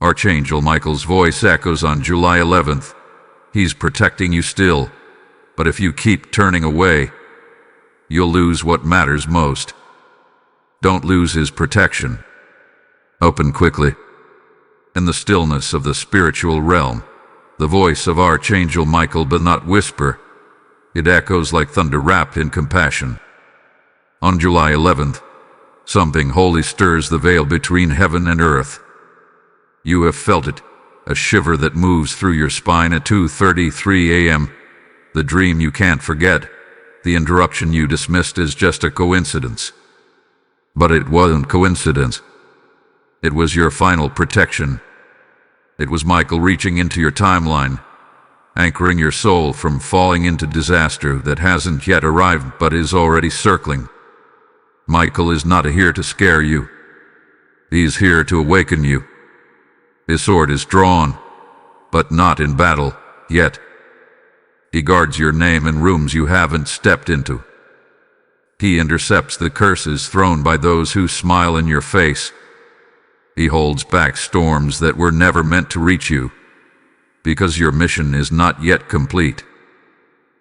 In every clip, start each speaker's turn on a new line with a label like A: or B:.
A: Archangel Michael's voice echoes on July 11th. He's protecting you still, but if you keep turning away, you'll lose what matters most. Don't lose his protection. Open quickly. In the stillness of the spiritual realm, the voice of Archangel Michael, but not whisper. It echoes like thunder wrapped in compassion. On July 11th, something holy stirs the veil between heaven and earth. You have felt it, a shiver that moves through your spine at 2:33 a.m., the dream you can't forget, the interruption you dismissed as just a coincidence. But it wasn't coincidence. It was your final protection. It was Michael reaching into your timeline, anchoring your soul from falling into disaster that hasn't yet arrived but is already circling. Michael is not here to scare you. He's here to awaken you. His sword is drawn, but not in battle yet. He guards your name in rooms you haven't stepped into. He intercepts the curses thrown by those who smile in your face. He holds back storms that were never meant to reach you, because your mission is not yet complete.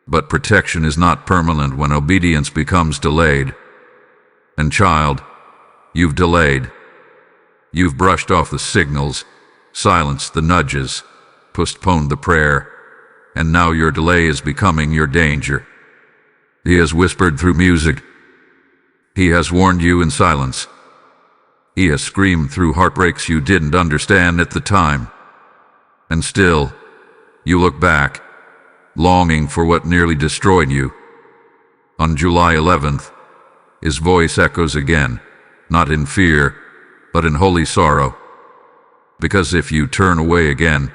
A: But protection is not permanent when obedience becomes delayed. And child, you've delayed. You've brushed off the signals, silenced the nudges, postponed the prayer, and now your delay is becoming your danger. He has whispered through music. He has warned you in silence. He has screamed through heartbreaks you didn't understand at the time. And still, you look back, longing for what nearly destroyed you. On July 11th, his voice echoes again, not in fear, but in holy sorrow. Because if you turn away again,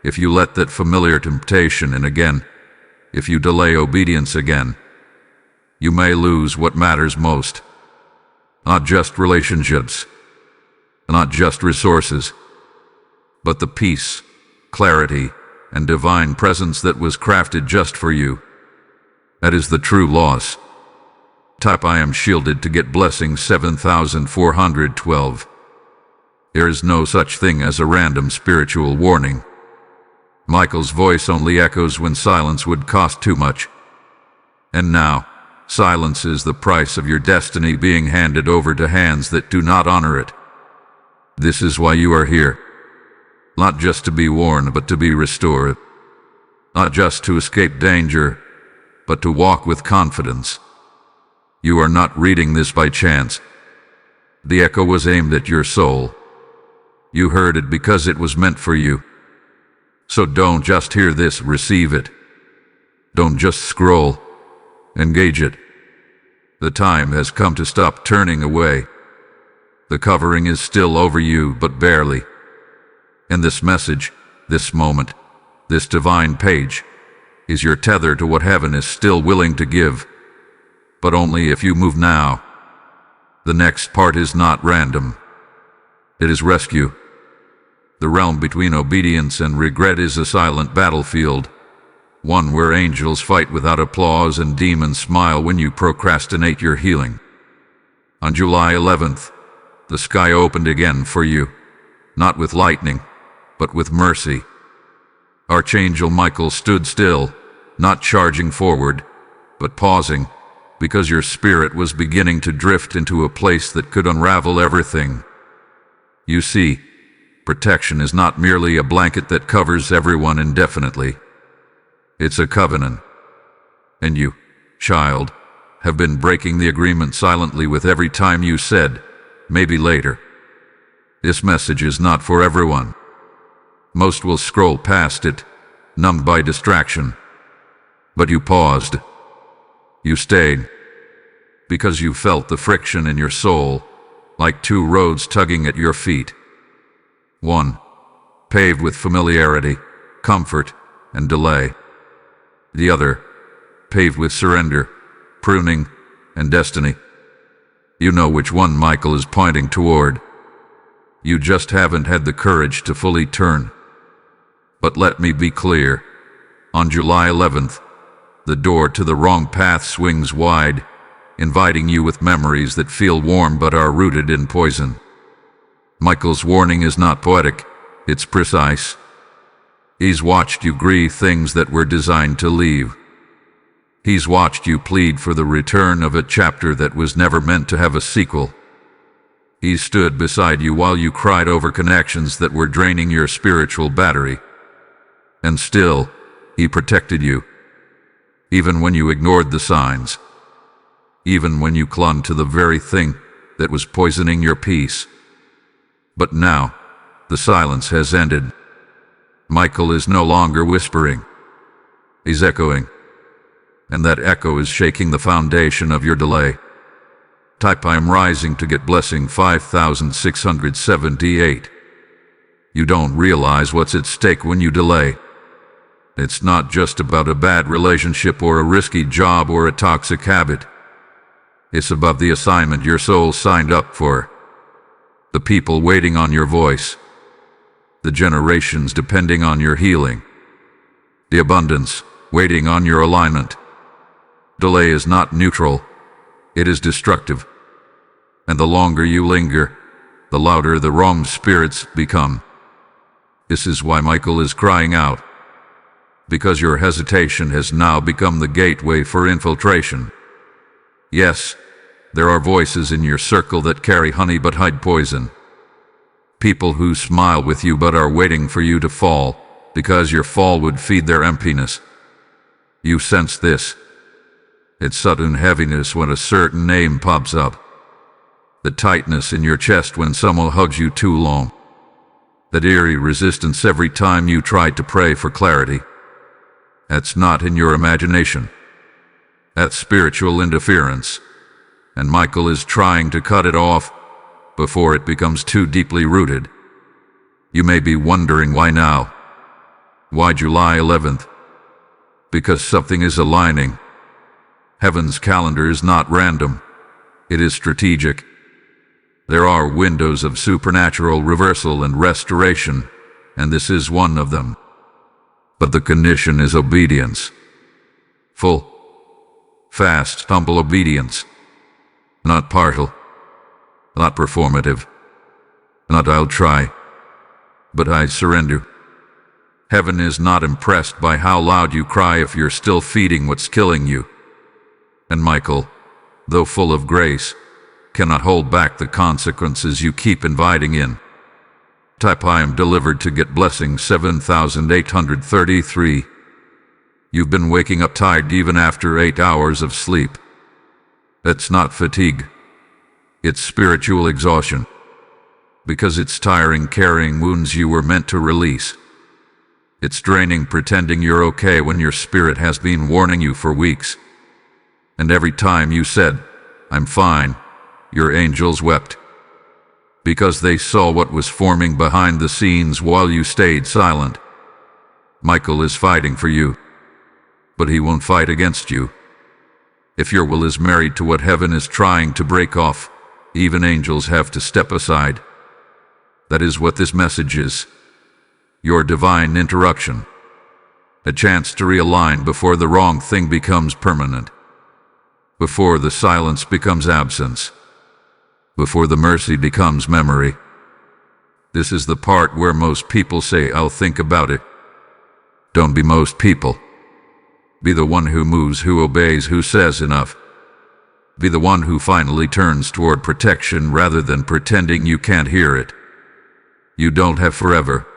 A: if you let that familiar temptation in again, if you delay obedience again, you may lose what matters most. Not just relationships, not just resources, but the peace, clarity, and divine presence that was crafted just for you. That is the true loss. Type I am shielded to get blessing 7412. There is no such thing as a random spiritual warning. Michael's voice only echoes when silence would cost too much. And now, silence is the price of your destiny being handed over to hands that do not honor it. This is why you are here. Not just to be warned, but to be restored. Not just to escape danger, but to walk with confidence. You are not reading this by chance. The echo was aimed at your soul. You heard it because it was meant for you. So don't just hear this, receive it. Don't just scroll, engage it. The time has come to stop turning away. The covering is still over you, but barely. And this message, this moment, this divine page, is your tether to what heaven is still willing to give. But only if you move now. The next part is not random. It is rescue. The realm between obedience and regret is a silent battlefield, one where angels fight without applause and demons smile when you procrastinate your healing. On July 11th, the sky opened again for you, not with lightning, but with mercy. Archangel Michael stood still, not charging forward, but pausing, because your spirit was beginning to drift into a place that could unravel everything. You see, protection is not merely a blanket that covers everyone indefinitely. It's a covenant. And you, child, have been breaking the agreement silently with every time you said, maybe later. This message is not for everyone. Most will scroll past it, numbed by distraction. But you paused. You stayed. Because you felt the friction in your soul, like two roads tugging at your feet. One, paved with familiarity, comfort, and delay. The other, paved with surrender, pruning, and destiny. You know which one Michael is pointing toward. You just haven't had the courage to fully turn. But let me be clear. On July 11th, the door to the wrong path swings wide, inviting you with memories that feel warm but are rooted in poison. Michael's warning is not poetic, it's precise. He's watched you grieve things that were designed to leave. He's watched you plead for the return of a chapter that was never meant to have a sequel. He stood beside you while you cried over connections that were draining your spiritual battery. And still, he protected you. Even when you ignored the signs. Even when you clung to the very thing that was poisoning your peace. But now, the silence has ended. Michael is no longer whispering. He's echoing. And that echo is shaking the foundation of your delay. Type I am rising to get blessing 5678. You don't realize what's at stake when you delay. It's not just about a bad relationship or a risky job or a toxic habit. It's about the assignment your soul signed up for. The people waiting on your voice. The generations depending on your healing. The abundance waiting on your alignment. Delay is not neutral. It is destructive. And the longer you linger, the louder the wrong spirits become. This is why Michael is crying out. Because your hesitation has now become the gateway for infiltration. Yes, there are voices in your circle that carry honey but hide poison. People who smile with you but are waiting for you to fall, because your fall would feed their emptiness. You sense this. It's sudden heaviness when a certain name pops up. The tightness in your chest when someone hugs you too long. That eerie resistance every time you try to pray for clarity. That's not in your imagination. That's spiritual interference. And Michael is trying to cut it off before it becomes too deeply rooted. You may be wondering why now. Why July 11th? Because something is aligning. Heaven's calendar is not random. It is strategic. There are windows of supernatural reversal and restoration, and this is one of them. But the condition is obedience. Full, fast, humble obedience. Not partial. Not performative. Not I'll try. But I surrender. Heaven is not impressed by how loud you cry if you're still feeding what's killing you. And Michael, though full of grace, cannot hold back the consequences you keep inviting in. Type I am delivered to get blessing 7833. You've been waking up tired even after 8 hours of sleep. That's not fatigue. It's spiritual exhaustion. Because it's tiring carrying wounds you were meant to release. It's draining pretending you're okay when your spirit has been warning you for weeks. And every time you said, I'm fine, your angels wept. Because they saw what was forming behind the scenes while you stayed silent. Michael is fighting for you. But he won't fight against you. If your will is married to what heaven is trying to break off, even angels have to step aside. That is what this message is. Your divine interruption. A chance to realign before the wrong thing becomes permanent. Before the silence becomes absence. Before the mercy becomes memory. This is the part where most people say, I'll think about it. Don't be most people. Be the one who moves, who obeys, who says enough. Be the one who finally turns toward protection rather than pretending you can't hear it. You don't have forever.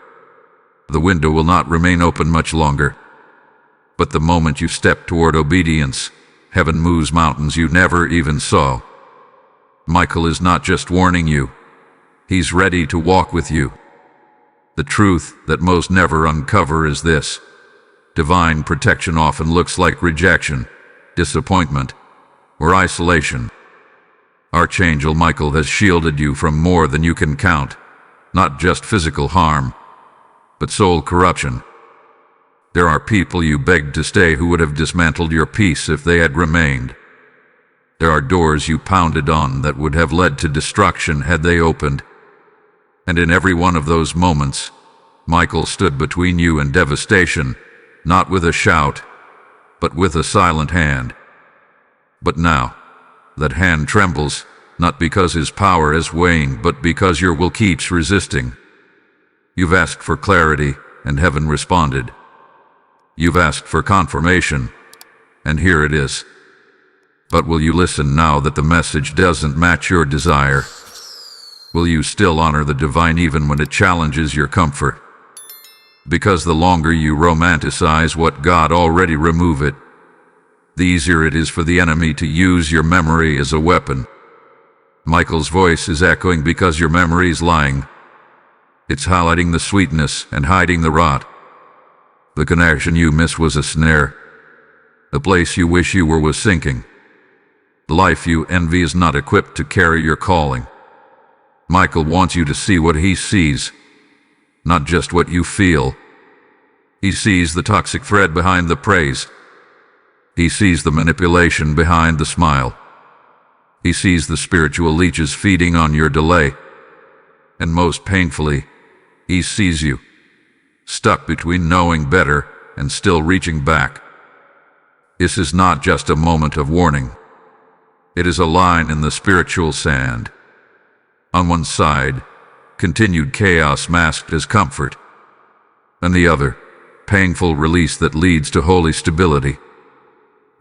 A: The window will not remain open much longer. But the moment you step toward obedience, heaven moves mountains you never even saw. Michael is not just warning you. He's ready to walk with you. The truth that most never uncover is this. Divine protection often looks like rejection, disappointment, or isolation. Archangel Michael has shielded you from more than you can count, not just physical harm, but soul corruption. There are people you begged to stay who would have dismantled your peace if they had remained. There are doors you pounded on that would have led to destruction had they opened. And in every one of those moments, Michael stood between you and devastation, not with a shout, but with a silent hand. But now, that hand trembles, not because his power is waning, but because your will keeps resisting. You've asked for clarity, and heaven responded. You've asked for confirmation, and here it is. But will you listen now that the message doesn't match your desire? Will you still honor the divine even when it challenges your comfort? Because the longer you romanticize what God already remove it, the easier it is for the enemy to use your memory as a weapon. Michael's voice is echoing because your memory is lying. It's highlighting the sweetness and hiding the rot. The connection you miss was a snare. The place you wish you were was sinking. The life you envy is not equipped to carry your calling. Michael wants you to see what he sees, not just what you feel. He sees the toxic thread behind the praise. He sees the manipulation behind the smile. He sees the spiritual leeches feeding on your delay. And most painfully, he sees you, stuck between knowing better and still reaching back. This is not just a moment of warning. It is a line in the spiritual sand. On one side, continued chaos masked as comfort. On the other, painful release that leads to holy stability.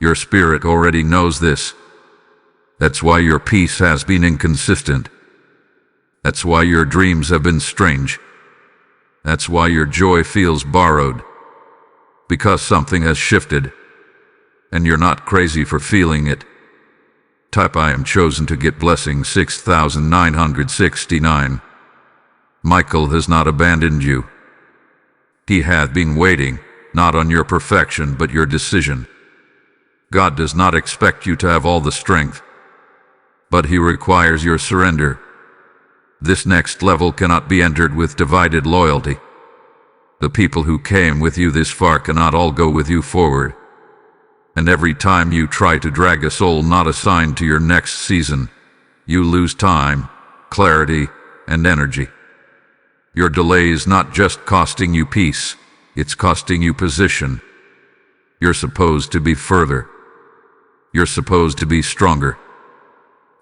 A: Your spirit already knows this. That's why your peace has been inconsistent. That's why your dreams have been strange. That's why your joy feels borrowed. Because something has shifted, and you're not crazy for feeling it. Type I am chosen to get blessing 6969. Michael has not abandoned you. He hath been waiting, not on your perfection but your decision. God does not expect you to have all the strength, but he requires your surrender. This next level cannot be entered with divided loyalty. The people who came with you this far cannot all go with you forward. And every time you try to drag a soul not assigned to your next season, you lose time, clarity, and energy. Your delay is not just costing you peace, it's costing you position. You're supposed to be further. You're supposed to be stronger.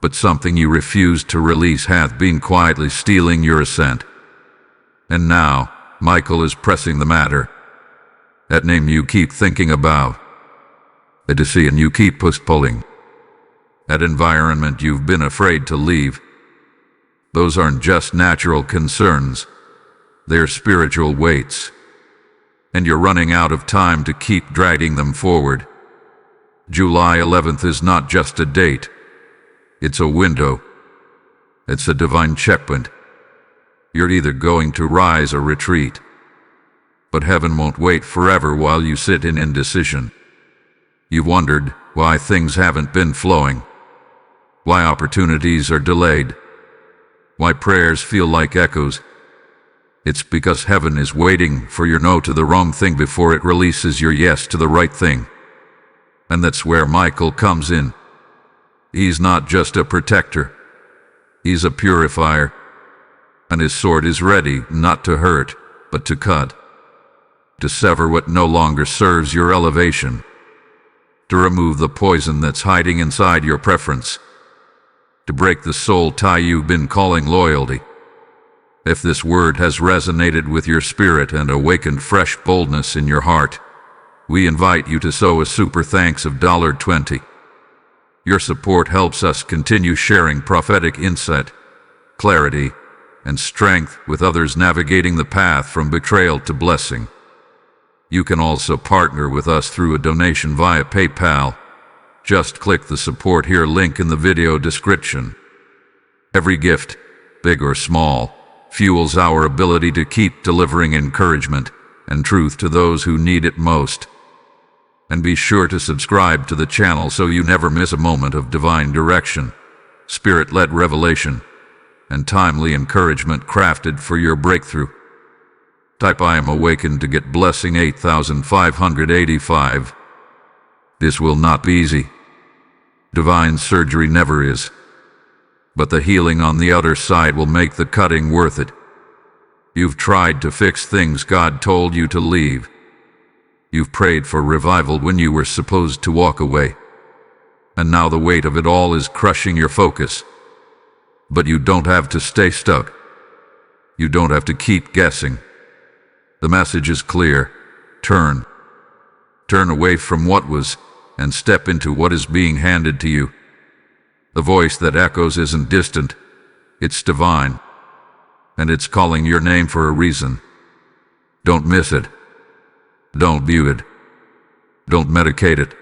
A: But something you refuse to release hath been quietly stealing your ascent. And now, Michael is pressing the matter. That name you keep thinking about. A decision you keep postponing. That environment you've been afraid to leave. Those aren't just natural concerns. They're spiritual weights. And you're running out of time to keep dragging them forward. July 11th is not just a date. It's a window. It's a divine checkpoint. You're either going to rise or retreat. But heaven won't wait forever while you sit in indecision. You've wondered why things haven't been flowing, why opportunities are delayed, why prayers feel like echoes. It's because heaven is waiting for your no to the wrong thing before it releases your yes to the right thing. And that's where Michael comes in. He's not just a protector. He's a purifier. And his sword is ready not to hurt, but to cut. To sever what no longer serves your elevation. To remove the poison that's hiding inside your preference. To break the soul tie you've been calling loyalty. If this word has resonated with your spirit and awakened fresh boldness in your heart, we invite you to sow a super thanks of $20. Your support helps us continue sharing prophetic insight, clarity, and strength with others navigating the path from betrayal to blessing. You can also partner with us through a donation via PayPal. Just click the support here link in the video description. Every gift, big or small, fuels our ability to keep delivering encouragement and truth to those who need it most. And be sure to subscribe to the channel so you never miss a moment of divine direction, spirit-led revelation, and timely encouragement crafted for your breakthrough. Type I am awakened to get blessing 8585. This will not be easy. Divine surgery never is. But the healing on the other side will make the cutting worth it. You've tried to fix things God told you to leave. You've prayed for revival when you were supposed to walk away. And now the weight of it all is crushing your focus. But you don't have to stay stuck. You don't have to keep guessing. The message is clear. Turn. Turn away from what was and step into what is being handed to you. The voice that echoes isn't distant. It's divine. And it's calling your name for a reason. Don't miss it. Don't view it. Don't medicate it.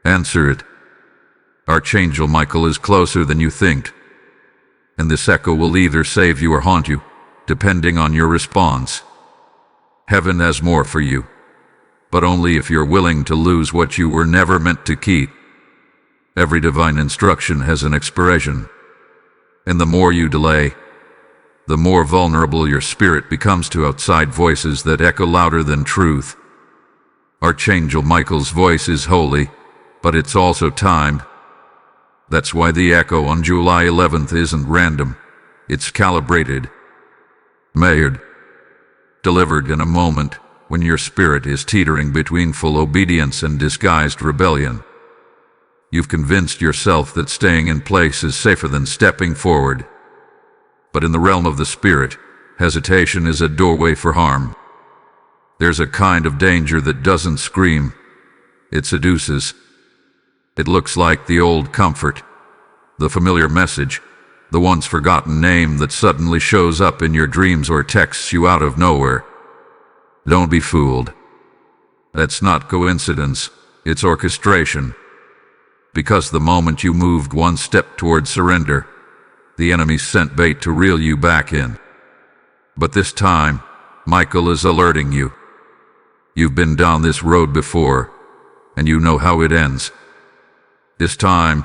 A: Answer it. Archangel Michael is closer than you think. And this echo will either save you or haunt you, depending on your response. Heaven has more for you, but only if you're willing to lose what you were never meant to keep. Every divine instruction has an expiration, and the more you delay, the more vulnerable your spirit becomes to outside voices that echo louder than truth. Archangel Michael's voice is holy, but it's also timed. That's why the echo on July 11th isn't random. It's calibrated, measured, delivered in a moment when your spirit is teetering between full obedience and disguised rebellion. You've convinced yourself that staying in place is safer than stepping forward. But in the realm of the spirit, hesitation is a doorway for harm. There's a kind of danger that doesn't scream. It seduces. It looks like the old comfort, the familiar message, the once forgotten name that suddenly shows up in your dreams or texts you out of nowhere. Don't be fooled. That's not coincidence, it's orchestration. Because the moment you moved one step toward surrender, the enemy sent bait to reel you back in. But this time, Michael is alerting you. You've been down this road before, and you know how it ends. This time,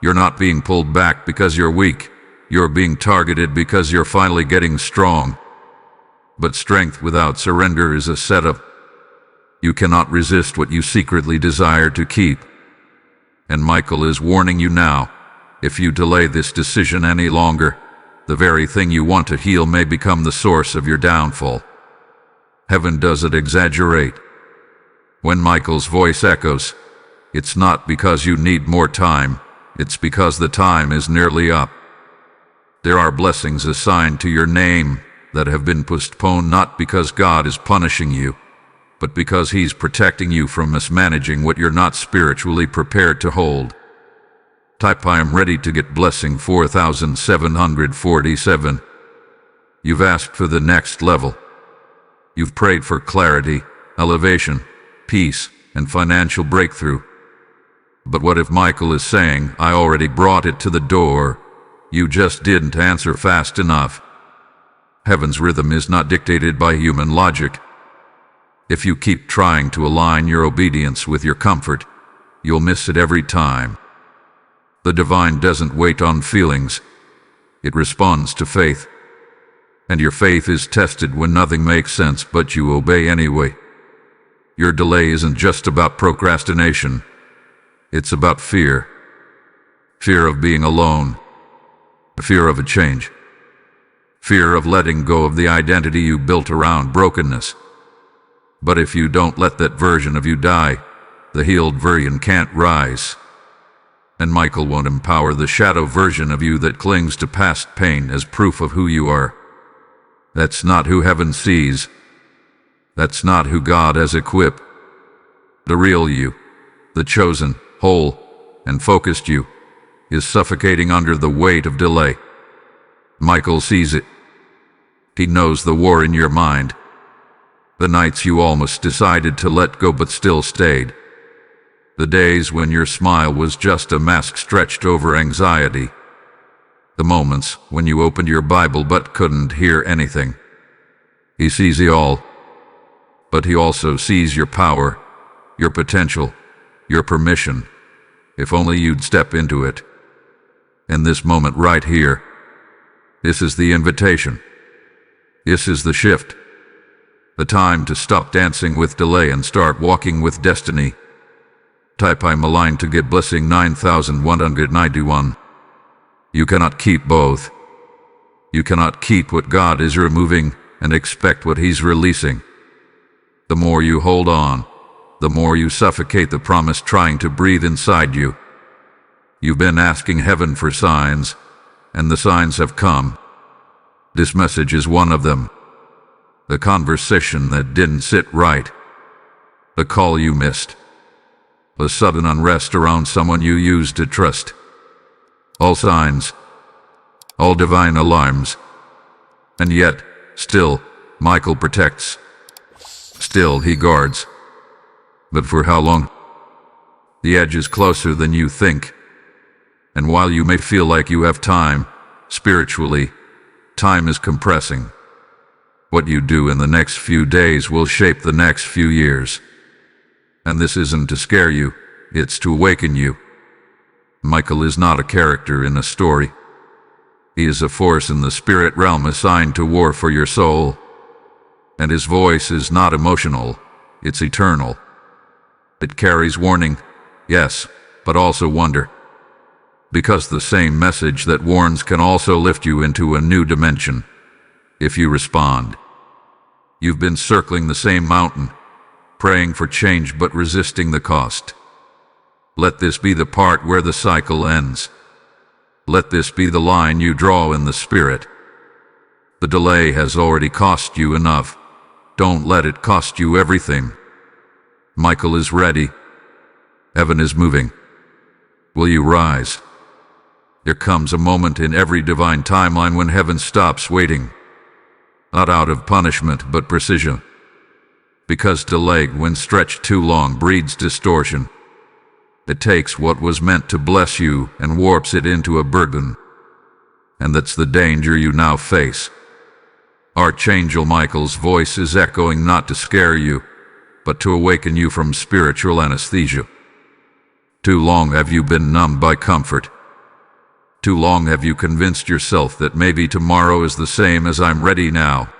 A: you're not being pulled back because you're weak. You're being targeted because you're finally getting strong. But strength without surrender is a setup. You cannot resist what you secretly desire to keep. And Michael is warning you now. If you delay this decision any longer, the very thing you want to heal may become the source of your downfall. Heaven doesn't exaggerate. When Michael's voice echoes, it's not because you need more time, it's because the time is nearly up. There are blessings assigned to your name that have been postponed not because God is punishing you, but because He's protecting you from mismanaging what you're not spiritually prepared to hold. Type I am ready to get blessing 4747. You've asked for the next level. You've prayed for clarity, elevation, peace, and financial breakthrough. But what if Michael is saying, I already brought it to the door, you just didn't answer fast enough? Heaven's rhythm is not dictated by human logic. If you keep trying to align your obedience with your comfort, you'll miss it every time. The divine doesn't wait on feelings. It responds to faith. And your faith is tested when nothing makes sense, but you obey anyway. Your delay isn't just about procrastination. It's about fear. Fear of being alone. Fear of a change. Fear of letting go of the identity you built around brokenness. But if you don't let that version of you die, the healed version can't rise. And Michael won't empower the shadow version of you that clings to past pain as proof of who you are. That's not who heaven sees. That's not who God has equipped. The real you, the chosen, whole, and focused you, is suffocating under the weight of delay. Michael sees it. He knows the war in your mind. The nights you almost decided to let go but still stayed. The days when your smile was just a mask stretched over anxiety. The moments when you opened your Bible but couldn't hear anything. He sees it all. But He also sees your power, your potential, your permission. If only you'd step into it. In this moment right here, this is the invitation. This is the shift. The time to stop dancing with delay and start walking with destiny. Type I'm aligned to get blessing 9191. You cannot keep both. You cannot keep what God is removing and expect what He's releasing. The more you hold on, the more you suffocate the promise trying to breathe inside you. You've been asking heaven for signs, and the signs have come. This message is one of them. The conversation that didn't sit right. The call you missed. The sudden unrest around someone you used to trust. All signs. All divine alarms. And yet, still, Michael protects. Still, he guards. But for how long? The edge is closer than you think. And while you may feel like you have time, spiritually, time is compressing. What you do in the next few days will shape the next few years. And this isn't to scare you, it's to awaken you. Michael is not a character in a story. He is a force in the spirit realm assigned to war for your soul. And his voice is not emotional, it's eternal. It carries warning, yes, but also wonder. Because the same message that warns can also lift you into a new dimension, if you respond. You've been circling the same mountain, praying for change but resisting the cost. Let this be the part where the cycle ends. Let this be the line you draw in the spirit. The delay has already cost you enough. Don't let it cost you everything. Michael is ready. Heaven is moving. Will you rise? There comes a moment in every divine timeline when heaven stops waiting. Not out of punishment, but precision. Because delay, when stretched too long, breeds distortion. It takes what was meant to bless you and warps it into a burden. And that's the danger you now face. Archangel Michael's voice is echoing not to scare you, but to awaken you from spiritual anesthesia. Too long have you been numbed by comfort. Too long have you convinced yourself that maybe tomorrow is the same as I'm ready now.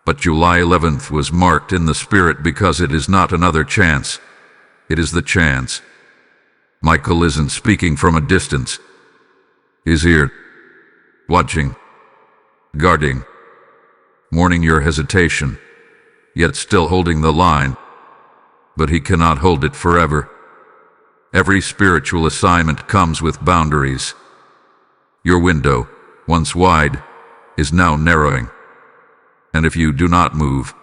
A: But July 11th was marked in the spirit because it is not another chance. It is the chance. Michael isn't speaking from a distance. He's here, watching, guarding, mourning your hesitation, yet still holding the line. But he cannot hold it forever. Every spiritual assignment comes with boundaries. Your window, once wide, is now narrowing. And if you do not move,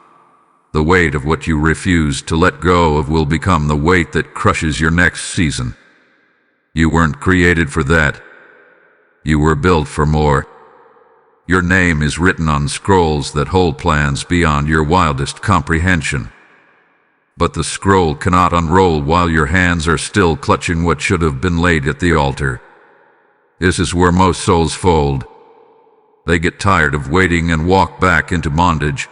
A: the weight of what you refuse to let go of will become the weight that crushes your next season. You weren't created for that. You were built for more. Your name is written on scrolls that hold plans beyond your wildest comprehension. But the scroll cannot unroll while your hands are still clutching what should have been laid at the altar. This is where most souls fold. They get tired of waiting and walk back into bondage.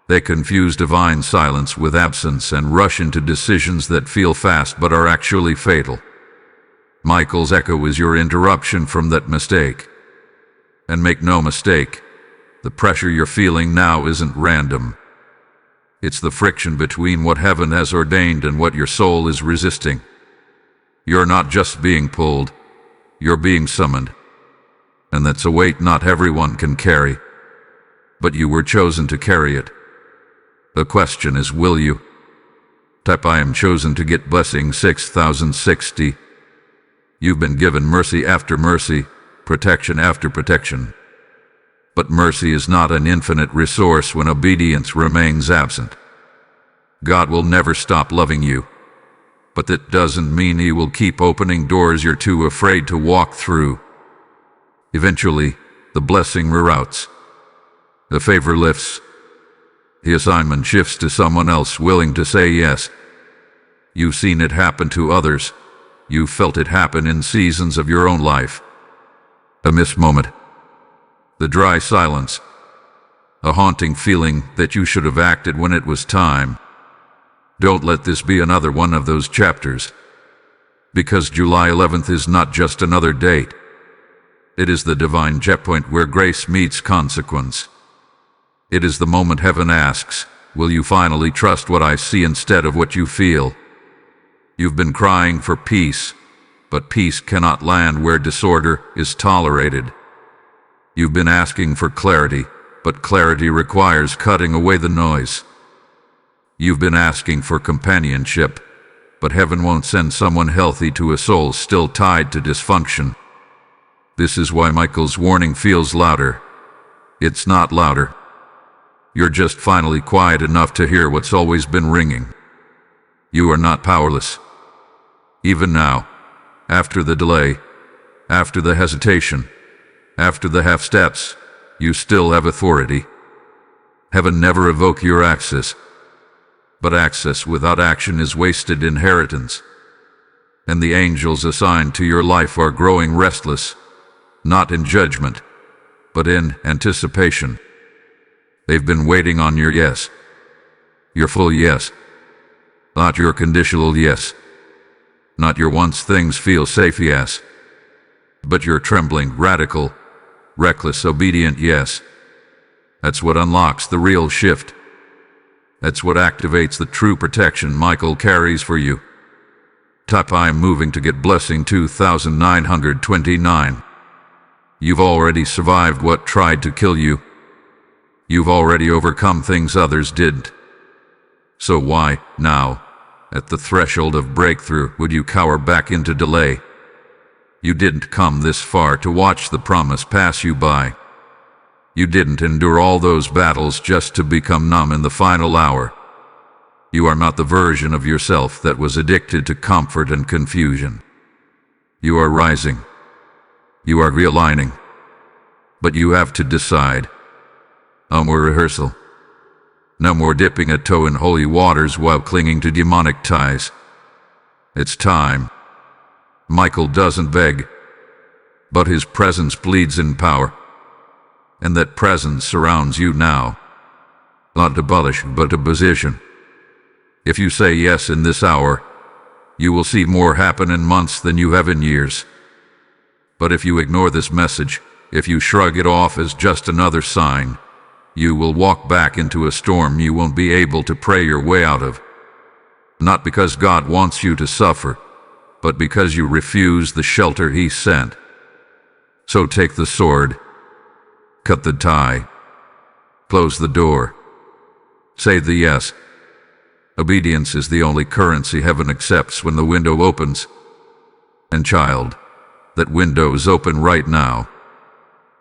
A: They confuse divine silence with absence and rush into decisions that feel fast but are actually fatal. Michael's echo is your interruption from that mistake. And make no mistake, the pressure you're feeling now isn't random. It's the friction between what heaven has ordained and what your soul is resisting. You're not just being pulled, you're being summoned. And that's a weight not everyone can carry. But you were chosen to carry it. The question is, will you? Type I am chosen to get blessing 6060. You've been given mercy after mercy, protection after protection. But mercy is not an infinite resource when obedience remains absent. God will never stop loving you. But that doesn't mean he will keep opening doors you're too afraid to walk through. Eventually, the blessing reroutes. The favor lifts. The assignment shifts to someone else willing to say yes. You've seen it happen to others. You've felt it happen in seasons of your own life. A missed moment. The dry silence. A haunting feeling that you should have acted when it was time. Don't let this be another one of those chapters. Because July 11th is not just another date. It is the divine checkpoint where grace meets consequence. It is the moment heaven asks, will you finally trust what I see instead of what you feel? You've been crying for peace, but peace cannot land where disorder is tolerated. You've been asking for clarity, but clarity requires cutting away the noise. You've been asking for companionship, but heaven won't send someone healthy to a soul still tied to dysfunction. This is why Michael's warning feels louder. It's not louder. You're just finally quiet enough to hear what's always been ringing. You are not powerless. Even now, after the delay, after the hesitation, after the half steps, you still have authority. Heaven never evoked your access, but access without action is wasted inheritance. And the angels assigned to your life are growing restless, not in judgment, but in anticipation. They've been waiting on your yes, your full yes, not your conditional yes, not your once things feel safe yes, but your trembling, radical, reckless, obedient yes. That's what unlocks the real shift. That's what activates the true protection Michael carries for you. Type I'm moving to get blessing 2929. You've already survived what tried to kill you. You've already overcome things others didn't. So why, now, at the threshold of breakthrough, would you cower back into delay? You didn't come this far to watch the promise pass you by. You didn't endure all those battles just to become numb in the final hour. You are not the version of yourself that was addicted to comfort and confusion. You are rising. You are realigning. But you have to decide. No more rehearsal. No more dipping a toe in holy waters while clinging to demonic ties. It's time. Michael doesn't beg, but his presence bleeds in power. And that presence surrounds you now. Not to abolish, but to position. If you say yes in this hour, you will see more happen in months than you have in years. But if you ignore this message, if you shrug it off as just another sign, you will walk back into a storm you won't be able to pray your way out of. Not because God wants you to suffer, but because you refuse the shelter He sent. So take the sword, cut the tie, close the door, say the yes. Obedience is the only currency heaven accepts when the window opens. And child, that window is open right now.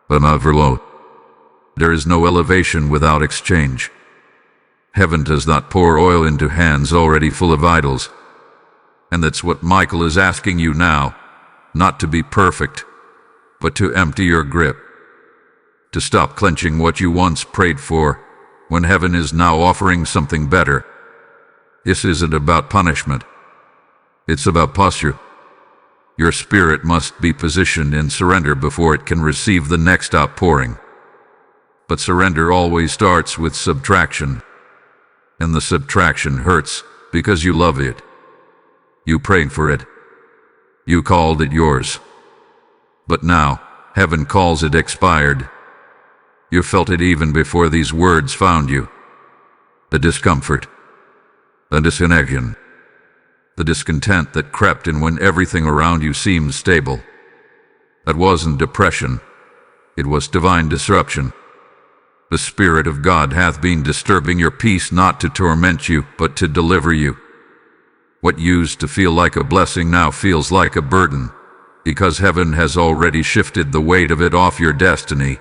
A: But overload. There is no elevation without exchange. Heaven does not pour oil into hands already full of idols. And that's what Michael is asking you now, not to be perfect, but to empty your grip. To stop clenching what you once prayed for, when heaven is now offering something better. This isn't about punishment. It's about posture. Your spirit must be positioned in surrender before it can receive the next outpouring. But surrender always starts with subtraction. And the subtraction hurts because you love it. You prayed for it. You called it yours. But now, heaven calls it expired. You felt it even before these words found you. The discomfort. The disconnection. The discontent that crept in when everything around you seemed stable. That wasn't depression. It was divine disruption. The Spirit of God hath been disturbing your peace not to torment you, but to deliver you. What used to feel like a blessing now feels like a burden, because heaven has already shifted the weight of it off your destiny.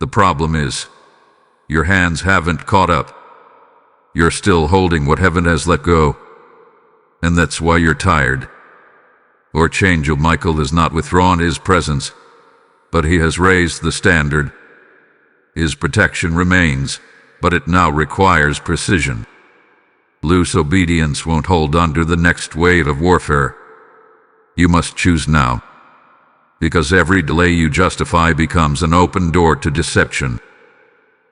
A: The problem is, your hands haven't caught up. You're still holding what heaven has let go. And that's why you're tired. Archangel Michael has not withdrawn his presence, but he has raised the standard. His protection remains, but it now requires precision. Loose obedience won't hold under the next wave of warfare. You must choose now, because every delay you justify becomes an open door to deception.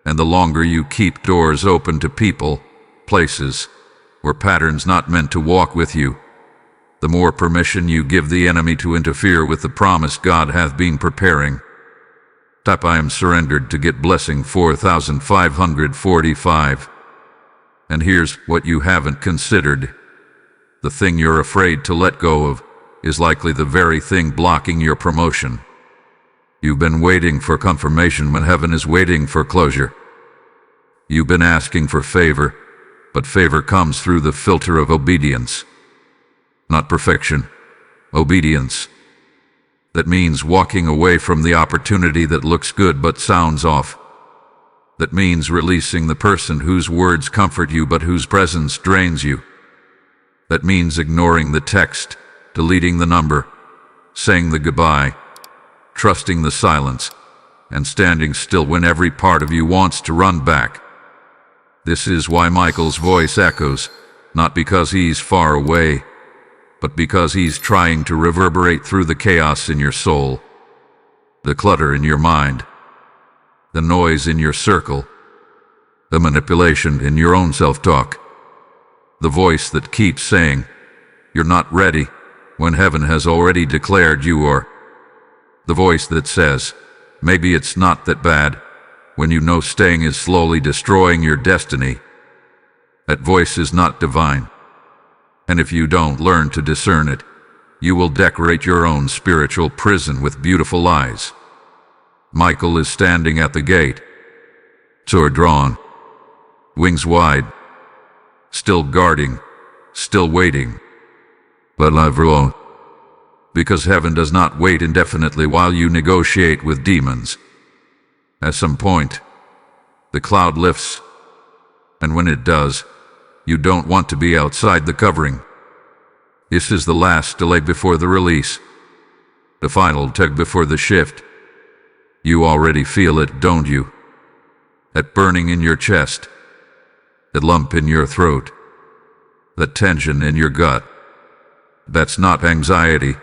A: And the longer you keep doors open to people, places, or patterns not meant to walk with you, the more permission you give the enemy to interfere with the promise God hath been preparing. Type I am surrendered to get blessing 4545. And here's what you haven't considered. The thing you're afraid to let go of is likely the very thing blocking your promotion. You've been waiting for confirmation when heaven is waiting for closure. You've been asking for favor, but favor comes through the filter of obedience. Not perfection, obedience. That means walking away from the opportunity that looks good but sounds off. That means releasing the person whose words comfort you but whose presence drains you. That means ignoring the text, deleting the number, saying the goodbye, trusting the silence, and standing still when every part of you wants to run back. This is why Michael's voice echoes, not because he's far away, but because he's trying to reverberate through the chaos in your soul, the clutter in your mind, the noise in your circle, the manipulation in your own self-talk, the voice that keeps saying, "You're not ready," when heaven has already declared you are. The voice that says, "Maybe it's not that bad," when you know staying is slowly destroying your destiny. That voice is not divine. And if you don't learn to discern it, you will decorate your own spiritual prison with beautiful lies. Michael is standing at the gate, sword drawn, wings wide, still guarding, still waiting. But I've wrong. Because heaven does not wait indefinitely while you negotiate with demons. At some point, the cloud lifts, and when it does, you don't want to be outside the covering. This is the last delay before the release, the final tug before the shift. You already feel it, don't you? That burning in your chest, that lump in your throat, that tension in your gut. That's not anxiety.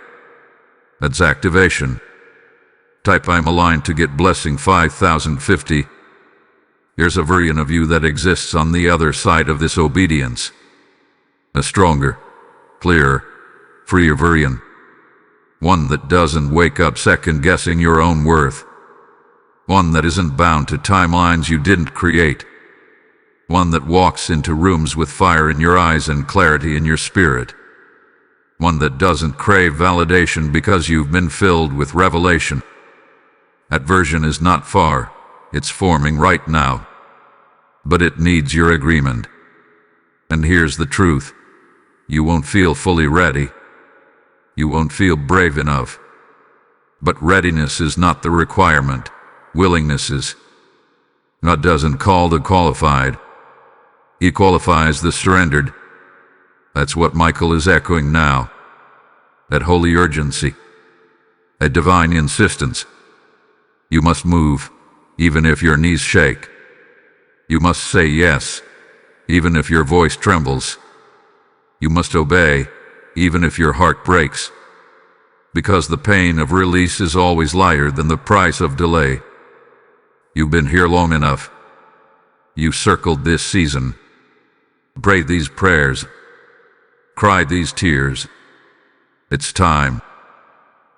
A: That's activation. Type "I'm aligned" to get blessing 5050. There's a version of you that exists on the other side of this obedience. A stronger, clearer, freer version. One that doesn't wake up second-guessing your own worth. One that isn't bound to timelines you didn't create. One that walks into rooms with fire in your eyes and clarity in your spirit. One that doesn't crave validation because you've been filled with revelation. That version is not far. It's forming right now. But it needs your agreement. And here's the truth. You won't feel fully ready. You won't feel brave enough. But readiness is not the requirement. Willingness is. God doesn't call the qualified. He qualifies the surrendered. That's what Michael is echoing now. That holy urgency. A divine insistence. You must move, even if your knees shake. You must say yes, even if your voice trembles. You must obey, even if your heart breaks. Because the pain of release is always lighter than the price of delay. You've been here long enough. You circled this season. Prayed these prayers. Cried these tears. It's time.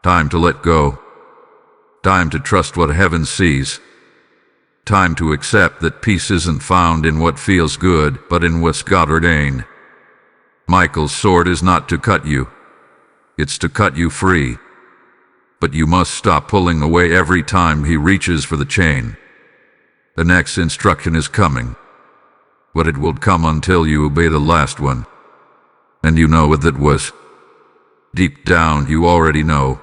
A: Time to let go. Time to trust what heaven sees. Time to accept that peace isn't found in what feels good, but in what's God ordained. Michael's sword is not to cut you. It's to cut you free. But you must stop pulling away every time he reaches for the chain. The next instruction is coming. But it will come until you obey the last one. And you know what that was. Deep down, you already know.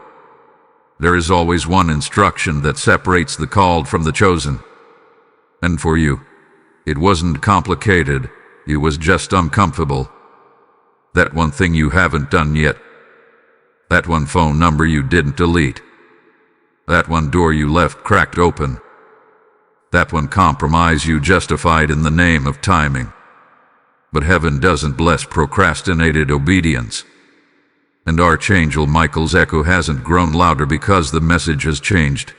A: There is always one instruction that separates the called from the chosen. And for you, it wasn't complicated, it was just uncomfortable. That one thing you haven't done yet. That one phone number you didn't delete. That one door you left cracked open. That one compromise you justified in the name of timing. But heaven doesn't bless procrastinated obedience. And Archangel Michael's echo hasn't grown louder because the message has changed.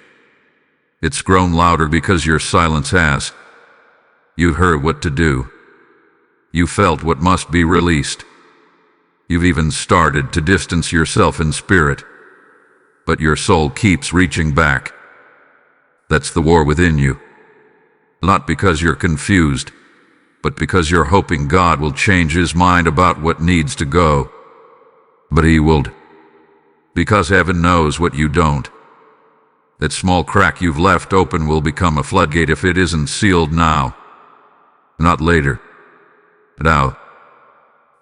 A: It's grown louder because your silence has. You heard what to do. You felt what must be released. You've even started to distance yourself in spirit. But your soul keeps reaching back. That's the war within you. Not because you're confused, but because you're hoping God will change his mind about what needs to go. But he won't. Because heaven knows what you don't. That small crack you've left open will become a floodgate if it isn't sealed now. Not later. Now.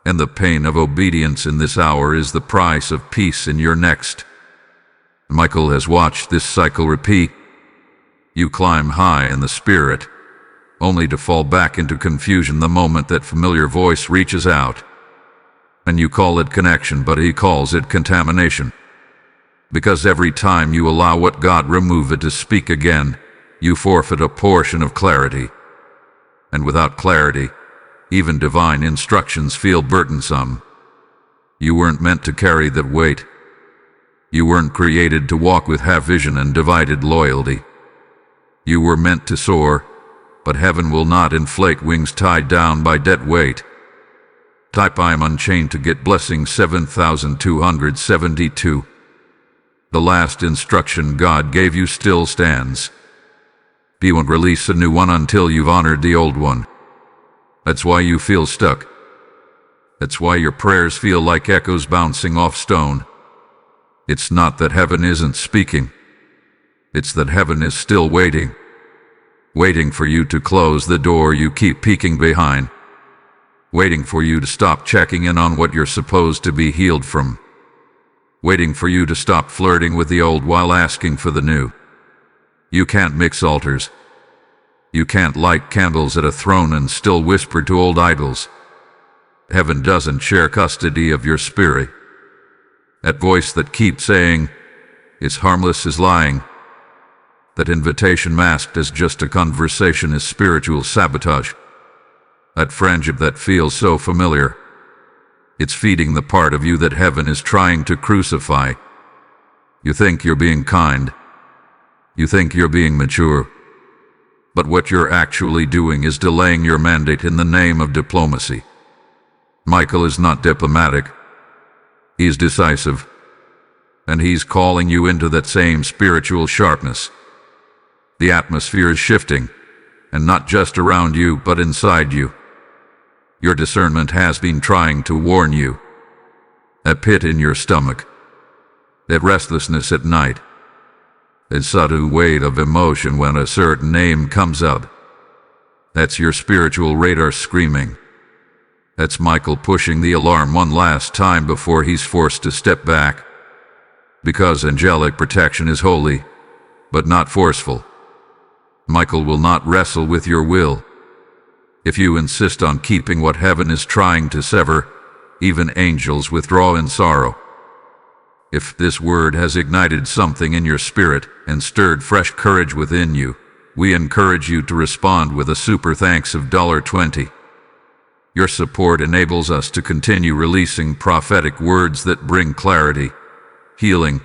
A: And the pain of obedience in this hour is the price of peace in your next. Michael has watched this cycle repeat. You climb high in the spirit, only to fall back into confusion the moment that familiar voice reaches out. And you call it connection, but he calls it contamination. Because every time you allow what God remove it to speak again, you forfeit a portion of clarity. And without clarity, even divine instructions feel burdensome. You weren't meant to carry that weight. You weren't created to walk with half vision and divided loyalty. You were meant to soar, but heaven will not inflate wings tied down by dead weight. Type I am unchained to get blessing 7272. The last instruction God gave you still stands. He won't release a new one until you've honored the old one. That's why you feel stuck. That's why your prayers feel like echoes bouncing off stone. It's not that heaven isn't speaking. It's that heaven is still waiting. Waiting for you to close the door you keep peeking behind. Waiting for you to stop checking in on what you're supposed to be healed from. Waiting for you to stop flirting with the old while asking for the new. You can't mix altars. You can't light candles at a throne and still whisper to old idols. Heaven doesn't share custody of your spirit. That voice that keeps saying, "It's harmless" is lying. That invitation masked as just a conversation is spiritual sabotage. That friendship that feels so familiar, it's feeding the part of you that heaven is trying to crucify. You think you're being kind. You think you're being mature. But what you're actually doing is delaying your mandate in the name of diplomacy. Michael is not diplomatic. He's decisive. And he's calling you into that same spiritual sharpness. The atmosphere is shifting, and not just around you, but inside you. Your discernment has been trying to warn you. That pit in your stomach, that restlessness at night, that sudden weight of emotion when a certain name comes up. That's your spiritual radar screaming. That's Michael pushing the alarm one last time before he's forced to step back. Because angelic protection is holy, but not forceful. Michael will not wrestle with your will. If you insist on keeping what heaven is trying to sever, even angels withdraw in sorrow. If this word has ignited something in your spirit and stirred fresh courage within you, we encourage you to respond with a super thanks of $20. Your support enables us to continue releasing prophetic words that bring clarity, healing,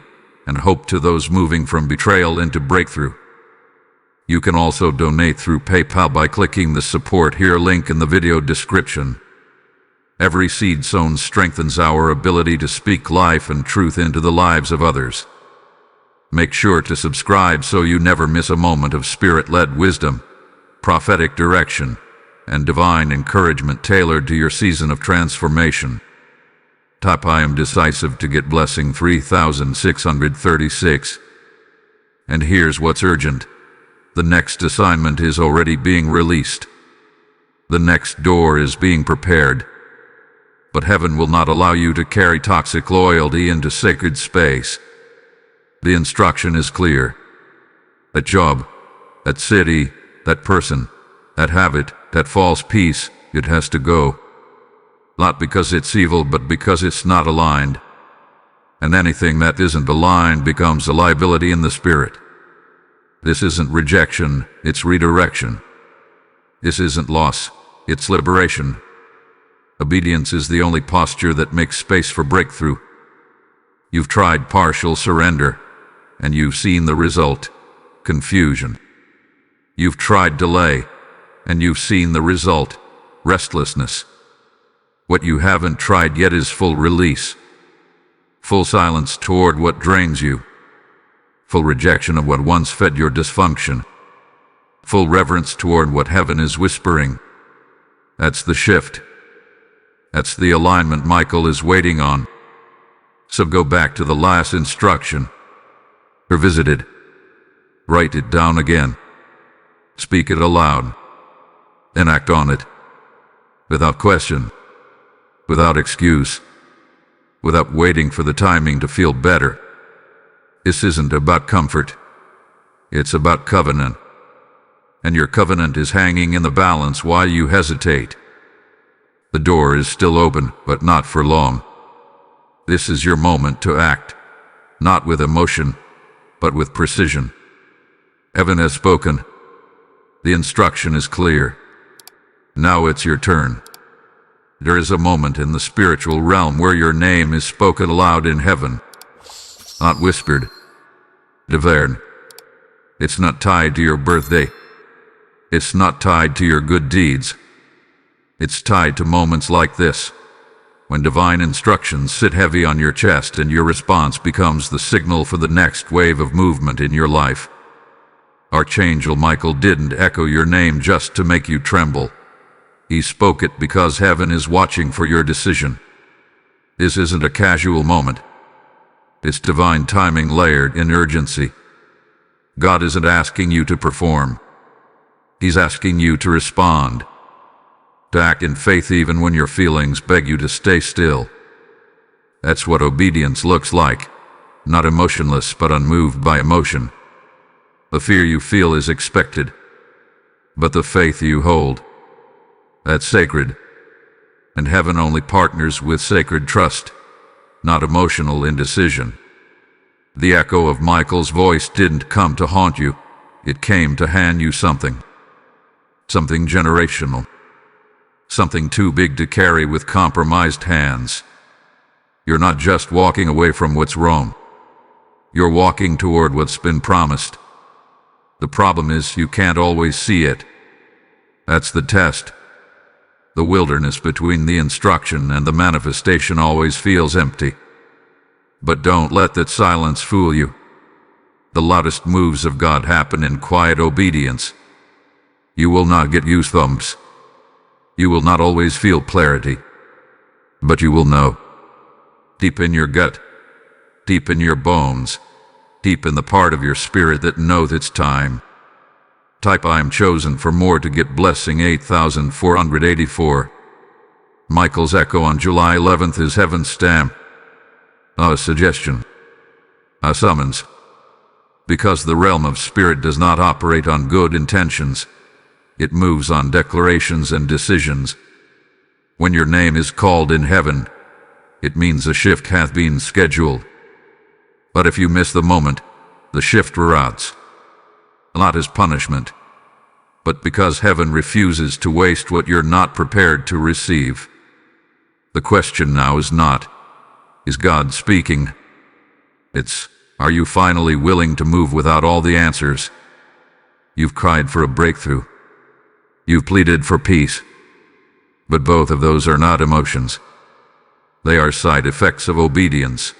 A: and hope to those moving from betrayal into breakthrough. You can also donate through PayPal by clicking the support here link in the video description. Every seed sown strengthens our ability to speak life and truth into the lives of others. Make sure to subscribe so you never miss a moment of spirit-led wisdom, prophetic direction, and divine encouragement tailored to your season of transformation. Type I am decisive to get blessing 3636. And here's what's urgent. The next assignment is already being released. The next door is being prepared. But heaven will not allow you to carry toxic loyalty into sacred space. The instruction is clear. That job, that city, that person, that habit, that false peace, it has to go. Not because it's evil, but because it's not aligned. And anything that isn't aligned becomes a liability in the spirit. This isn't rejection, it's redirection. This isn't loss, it's liberation. Obedience is the only posture that makes space for breakthrough. You've tried partial surrender, and you've seen the result: confusion. You've tried delay, and you've seen the result: restlessness. What you haven't tried yet is full release. Full silence toward what drains you. Full rejection of what once fed your dysfunction. Full reverence toward what heaven is whispering. That's the shift. That's the alignment Michael is waiting on. So go back to the last instruction. Revisit it. Write it down again. Speak it aloud. Then act on it. Without question. Without excuse. Without waiting for the timing to feel better. This isn't about comfort. It's about covenant. And your covenant is hanging in the balance while you hesitate. The door is still open, but not for long. This is your moment to act, not with emotion, but with precision. Heaven has spoken. The instruction is clear. Now it's your turn. There is a moment in the spiritual realm where your name is spoken aloud in heaven, not whispered, declared. It's not tied to your birthday. It's not tied to your good deeds. It's tied to moments like this, when divine instructions sit heavy on your chest and your response becomes the signal for the next wave of movement in your life. Archangel Michael didn't echo your name just to make you tremble. He spoke it because heaven is watching for your decision. This isn't a casual moment. It's divine timing layered in urgency. God isn't asking you to perform. He's asking you to respond, to act in faith even when your feelings beg you to stay still. That's what obedience looks like, not emotionless but unmoved by emotion. The fear you feel is expected, but the faith you hold, that's sacred. And heaven only partners with sacred trust, not emotional indecision. The echo of Michael's voice didn't come to haunt you. It came to hand you something. Something generational. Something too big to carry with compromised hands. You're not just walking away from what's wrong. You're walking toward what's been promised. The problem is you can't always see it. That's the test. The wilderness between the instruction and the manifestation always feels empty. But don't let that silence fool you. The loudest moves of God happen in quiet obedience. You will not get goosebumps. You will not always feel clarity. But you will know. Deep in your gut, deep in your bones, deep in the part of your spirit that knows it's time. Type I am chosen for more to get blessing 8484. Michael's echo on July 11th is heaven's stamp. A suggestion. A summons. Because the realm of spirit does not operate on good intentions. It moves on declarations and decisions. When your name is called in heaven, it means a shift hath been scheduled. But if you miss the moment, the shift rots. Not as punishment, but because heaven refuses to waste what you're not prepared to receive. The question now is not, is God speaking? It's, are you finally willing to move without all the answers? You've cried for a breakthrough. You've pleaded for peace. But both of those are not emotions. They are side effects of obedience.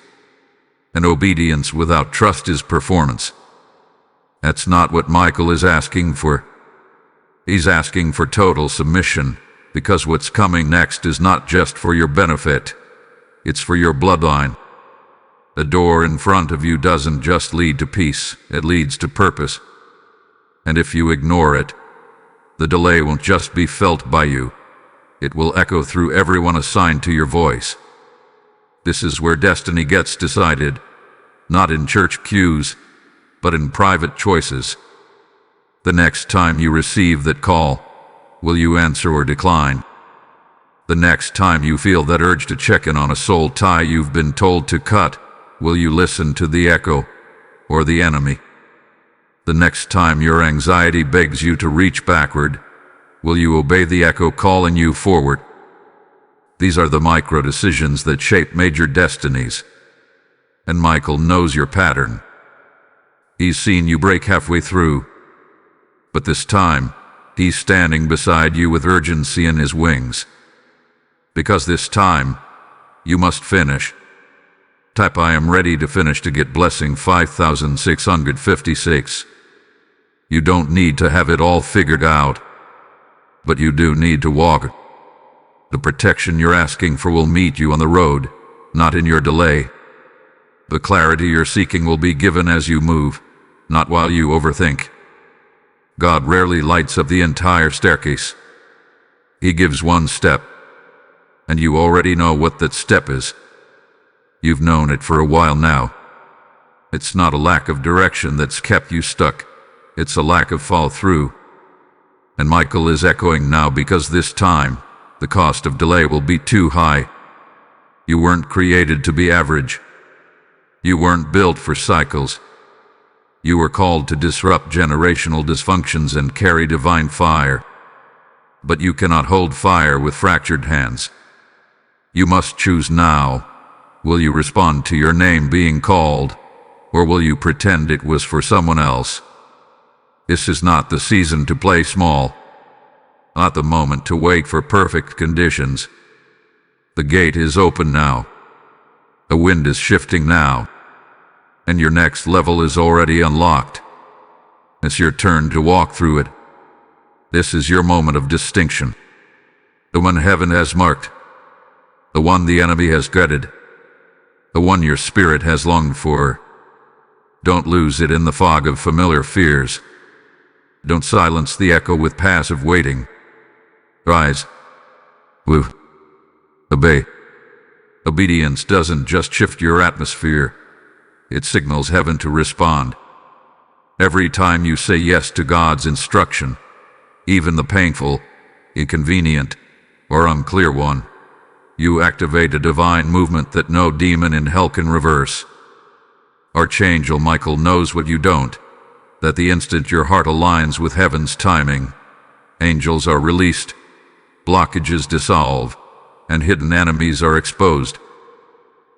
A: And obedience without trust is performance. That's not what Michael is asking for. He's asking for total submission, because what's coming next is not just for your benefit. It's for your bloodline. The door in front of you doesn't just lead to peace, it leads to purpose. And if you ignore it, the delay won't just be felt by you. It will echo through everyone assigned to your voice. This is where destiny gets decided, not in church pews, but in private choices. The next time you receive that call, will you answer or decline? The next time you feel that urge to check in on a soul tie you've been told to cut, will you listen to the echo or the enemy? The next time your anxiety begs you to reach backward, will you obey the echo calling you forward? These are the micro decisions that shape major destinies. And Michael knows your pattern. He's seen you break halfway through. But this time, he's standing beside you with urgency in his wings. Because this time, you must finish. Type I am ready to finish to get blessing 5656. You don't need to have it all figured out. But you do need to walk. The protection you're asking for will meet you on the road, not in your delay. The clarity you're seeking will be given as you move, not while you overthink. God rarely lights up the entire staircase. He gives one step, and you already know what that step is. You've known it for a while now. It's not a lack of direction that's kept you stuck. It's a lack of follow-through. And Michael is echoing now because this time, the cost of delay will be too high. You weren't created to be average. You weren't built for cycles. You were called to disrupt generational dysfunctions and carry divine fire. But you cannot hold fire with fractured hands. You must choose now. Will you respond to your name being called, or will you pretend it was for someone else? This is not the season to play small. Not the moment to wait for perfect conditions. The gate is open now. The wind is shifting now. And your next level is already unlocked. It's your turn to walk through it. This is your moment of distinction. The one heaven has marked. The one the enemy has gutted. The one your spirit has longed for. Don't lose it in the fog of familiar fears. Don't silence the echo with passive waiting. Rise. Woo. Obey. Obedience doesn't just shift your atmosphere. It signals heaven to respond. Every time you say yes to God's instruction, even the painful, inconvenient, or unclear one, you activate a divine movement that no demon in hell can reverse. Archangel Michael knows what you don't, that the instant your heart aligns with heaven's timing, angels are released, blockages dissolve, and hidden enemies are exposed.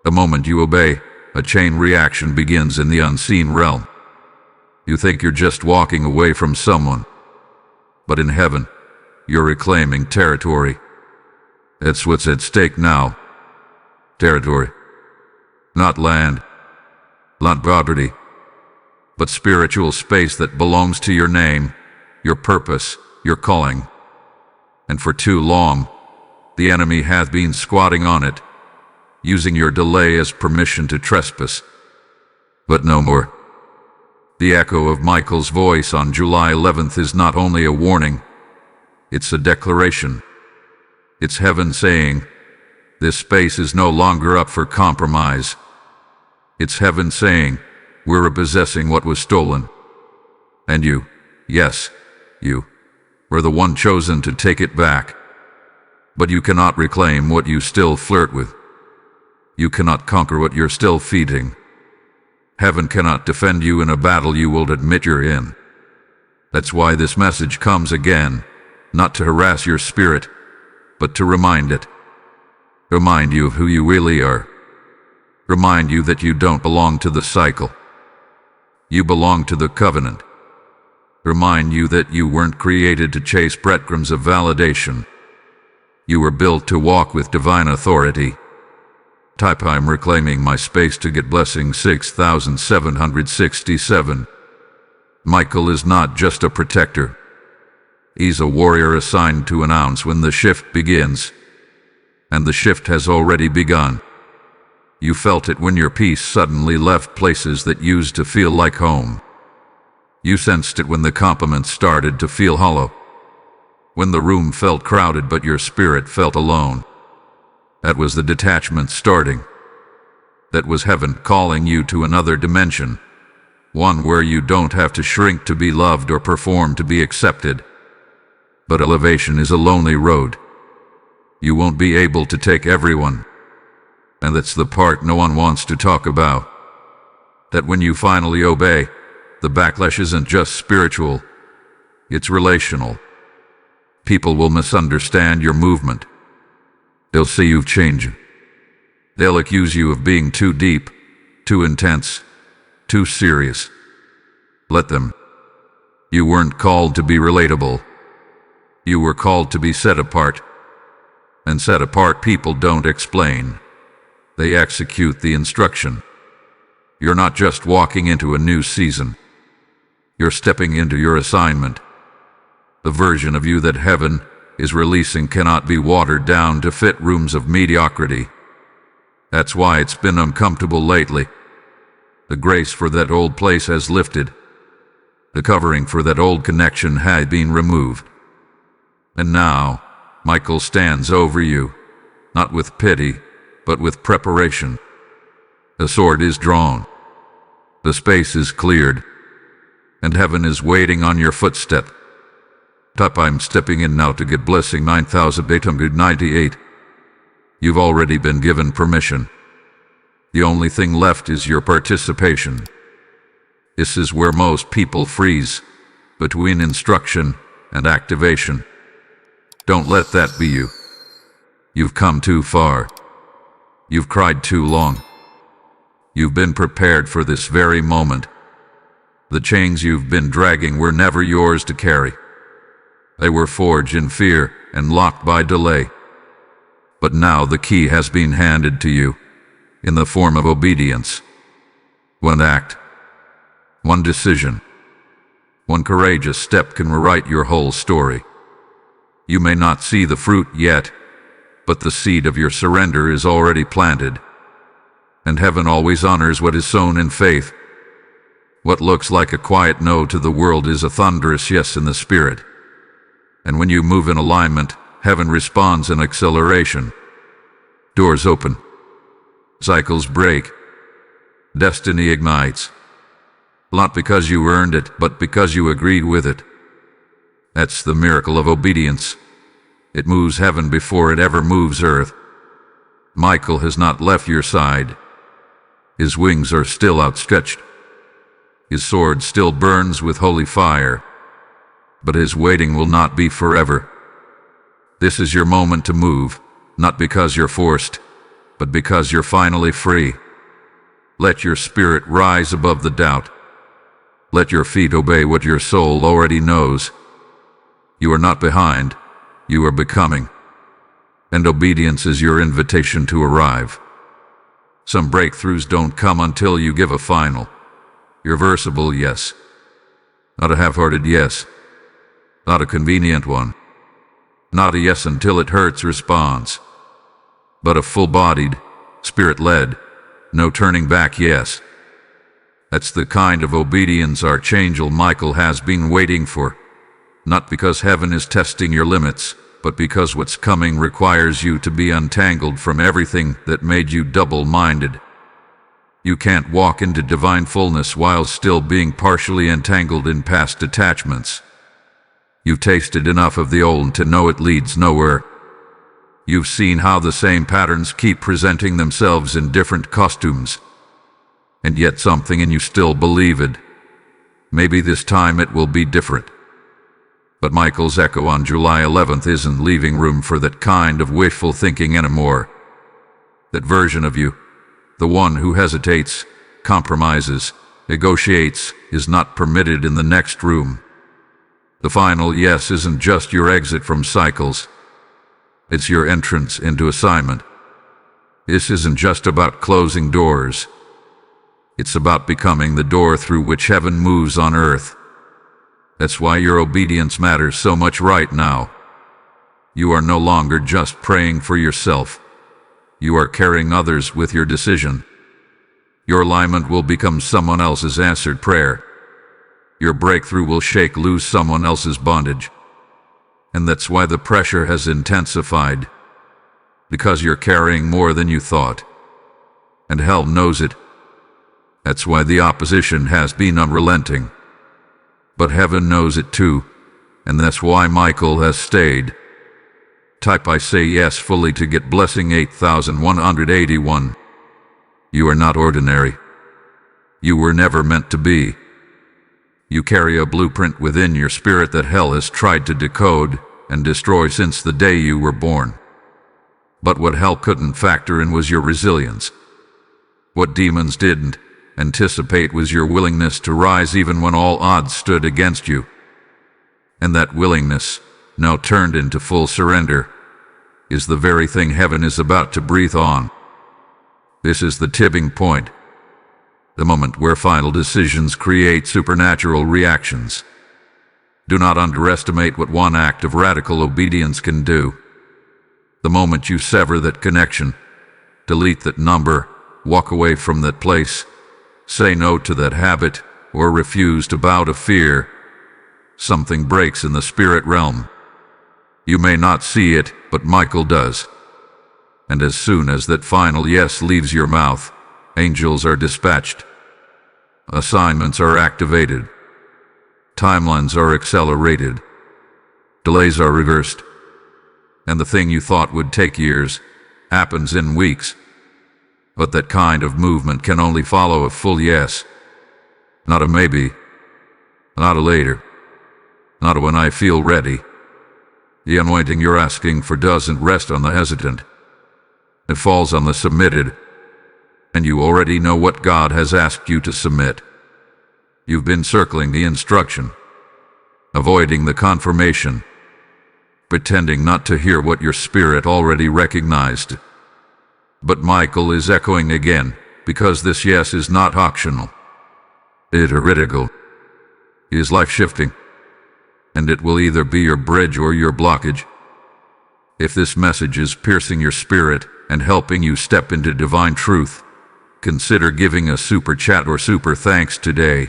A: The moment you obey, a chain reaction begins in the unseen realm. You think you're just walking away from someone, but in heaven, you're reclaiming territory. That's what's at stake now. Territory. Not land, not property, but spiritual space that belongs to your name, your purpose, your calling. And for too long, the enemy hath been squatting on it, using your delay as permission to trespass. But no more. The echo of Michael's voice on July 11th is not only a warning, it's a declaration. It's heaven saying, this space is no longer up for compromise. It's heaven saying, we're repossessing what was stolen. And you, yes, you, were the one chosen to take it back. But you cannot reclaim what you still flirt with. You cannot conquer what you're still feeding. Heaven cannot defend you in a battle you will admit you're in. That's why this message comes again, not to harass your spirit, but to remind it. Remind you of who you really are. Remind you that you don't belong to the cycle. You belong to the covenant. Remind you that you weren't created to chase breadcrumbs of validation. You were built to walk with divine authority. Type I'm reclaiming my space to get blessing 6767. Michael is not just a protector. He's a warrior assigned to announce when the shift begins. And the shift has already begun. You felt it when your peace suddenly left places that used to feel like home. You sensed it when the compliments started to feel hollow. When the room felt crowded but your spirit felt alone. That was the detachment starting. That was heaven calling you to another dimension. One where you don't have to shrink to be loved or perform to be accepted. But elevation is a lonely road. You won't be able to take everyone. And that's the part no one wants to talk about. That when you finally obey, the backlash isn't just spiritual. It's relational. People will misunderstand your movement. They'll see you've changed. They'll accuse you of being too deep, too intense, too serious. Let them. You weren't called to be relatable. You were called to be set apart. And set apart people don't explain. They execute the instruction. You're not just walking into a new season. You're stepping into your assignment. The version of you that heaven is releasing cannot be watered down to fit rooms of mediocrity. That's why it's been uncomfortable lately. The grace for that old place has lifted. The covering for that old connection had been removed. And now, Michael stands over you, not with pity, but with preparation. The sword is drawn. The space is cleared, and heaven is waiting on your footstep. I'm stepping in now to get blessing 9898. You've already been given permission. The only thing left is your participation. This is where most people freeze, between instruction and activation. Don't let that be you. You've come too far. You've cried too long. You've been prepared for this very moment. The chains you've been dragging were never yours to carry. They were forged in fear and locked by delay. But now the key has been handed to you, in the form of obedience. One act, one decision, one courageous step can rewrite your whole story. You may not see the fruit yet, but the seed of your surrender is already planted. And heaven always honors what is sown in faith. What looks like a quiet no to the world is a thunderous yes in the spirit. And when you move in alignment, heaven responds in acceleration. Doors open. Cycles break. Destiny ignites. Not because you earned it, but because you agreed with it. That's the miracle of obedience. It moves heaven before it ever moves earth. Michael has not left your side. His wings are still outstretched. His sword still burns with holy fire. But his waiting will not be forever. This is your moment to move, not because you're forced, but because you're finally free. Let your spirit rise above the doubt. Let your feet obey what your soul already knows. You are not behind, you are becoming. And obedience is your invitation to arrive. Some breakthroughs don't come until you give a final, irreversible yes. Not a half-hearted yes. Not a convenient one. Not a yes until it hurts response. But a full-bodied, spirit-led, no turning back yes. That's the kind of obedience Archangel Michael has been waiting for. Not because heaven is testing your limits, but because what's coming requires you to be untangled from everything that made you double-minded. You can't walk into divine fullness while still being partially entangled in past attachments. You've tasted enough of the old to know it leads nowhere. You've seen how the same patterns keep presenting themselves in different costumes. And yet something in you still believes it. Maybe this time it will be different. But Michael's echo on July 11th isn't leaving room for that kind of wishful thinking anymore. That version of you, the one who hesitates, compromises, negotiates, is not permitted in the next room. The final yes isn't just your exit from cycles. It's your entrance into assignment. This isn't just about closing doors. It's about becoming the door through which heaven moves on earth. That's why your obedience matters so much right now. You are no longer just praying for yourself. You are carrying others with your decision. Your alignment will become someone else's answered prayer. Your breakthrough will shake loose someone else's bondage. And that's why the pressure has intensified. Because you're carrying more than you thought. And hell knows it. That's why the opposition has been unrelenting. But heaven knows it too, and that's why Michael has stayed. I say yes fully to get blessing 8181. You are not ordinary. You were never meant to be. You carry a blueprint within your spirit that hell has tried to decode and destroy since the day you were born. But what hell couldn't factor in was your resilience. What demons didn't anticipate was your willingness to rise even when all odds stood against you. And that willingness, now turned into full surrender, is the very thing heaven is about to breathe on. This is the tipping point. The moment where final decisions create supernatural reactions. Do not underestimate what one act of radical obedience can do. The moment you sever that connection, delete that number, walk away from that place, say no to that habit, or refuse to bow to fear, something breaks in the spirit realm. You may not see it, but Michael does. And as soon as that final yes leaves your mouth, angels are dispatched. Assignments are activated. Timelines are accelerated. Delays are reversed. And the thing you thought would take years happens in weeks. But that kind of movement can only follow a full yes. Not a maybe. Not a later. Not a when I feel ready. The anointing you're asking for doesn't rest on the hesitant. It falls on the submitted. And you already know what God has asked you to submit. You've been circling the instruction, avoiding the confirmation, pretending not to hear what your spirit already recognized. But Michael is echoing again, because this yes is not optional. It is critical. It is life-shifting. And it will either be your bridge or your blockage. If this message is piercing your spirit and helping you step into divine truth, consider giving a super chat or super thanks today.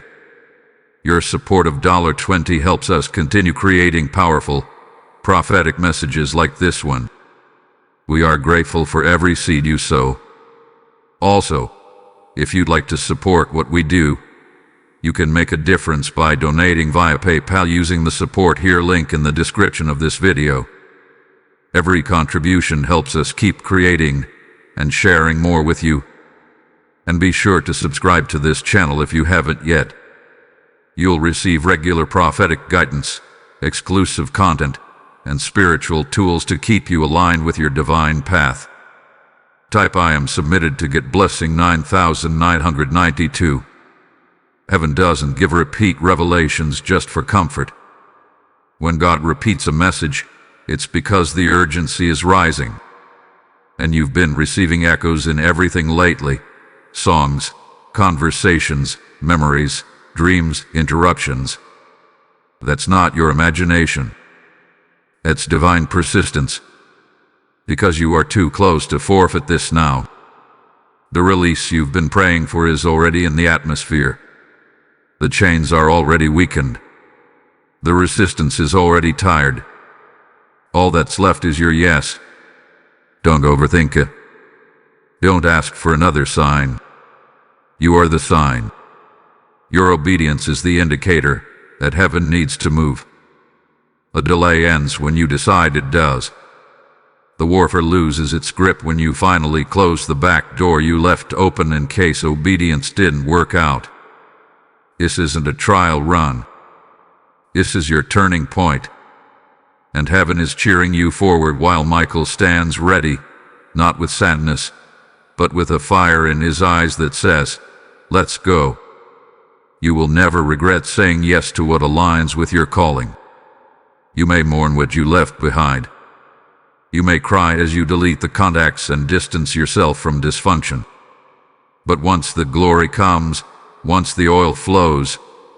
A: Your support of $20 helps us continue creating powerful, prophetic messages like this one. We are grateful for every seed you sow. Also, if you'd like to support what we do, you can make a difference by donating via PayPal using the support here link in the description of this video. Every contribution helps us keep creating and sharing more with you. And be sure to subscribe to this channel if you haven't yet. You'll receive regular prophetic guidance, exclusive content, and spiritual tools to keep you aligned with your divine path. Type I am submitted to get blessing 9992. Heaven doesn't give repeat revelations just for comfort. When God repeats a message, it's because the urgency is rising. And you've been receiving echoes in everything lately. Songs, conversations, memories, dreams, interruptions. That's not your imagination. It's divine persistence. Because you are too close to forfeit this now. The release you've been praying for is already in the atmosphere. The chains are already weakened. The resistance is already tired. All that's left is your yes. Don't overthink it. Don't ask for another sign. You are the sign. Your obedience is the indicator that heaven needs to move. A delay ends when you decide it does. The warfare loses its grip when you finally close the back door you left open in case obedience didn't work out. This isn't a trial run. This is your turning point. And heaven is cheering you forward while Michael stands ready, not with sadness, but with a fire in his eyes that says, "Let's go." You will never regret saying yes to what aligns with your calling. You may mourn what you left behind. You may cry as you delete the contacts and distance yourself from dysfunction. But once the glory comes, once the oil flows,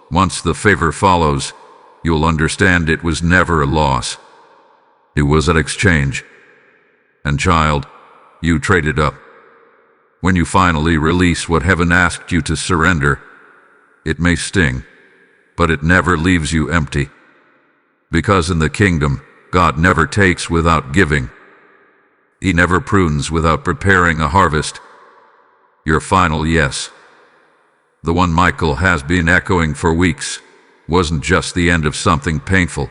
A: once the favor follows, you'll understand it was never a loss. It was an exchange. And child, you traded up. When you finally release what heaven asked you to surrender, it may sting, but it never leaves you empty. Because in the kingdom, God never takes without giving. He never prunes without preparing a harvest. Your final yes, the one Michael has been echoing for weeks, wasn't just the end of something painful.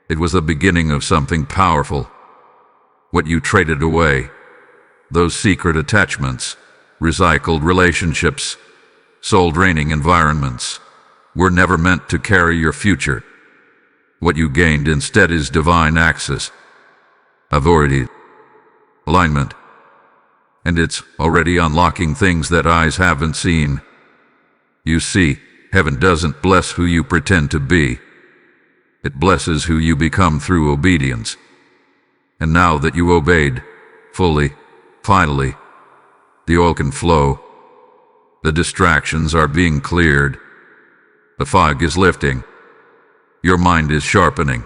A: It was the beginning of something powerful. What you traded away, those secret attachments, recycled relationships, soul-draining environments, were never meant to carry your future. What you gained instead is divine access, authority, alignment, and it's already unlocking things that eyes haven't seen. You see, heaven doesn't bless who you pretend to be. It blesses who you become through obedience. And now that you obeyed, fully, finally, the oil can flow. The distractions are being cleared. The fog is lifting. Your mind is sharpening.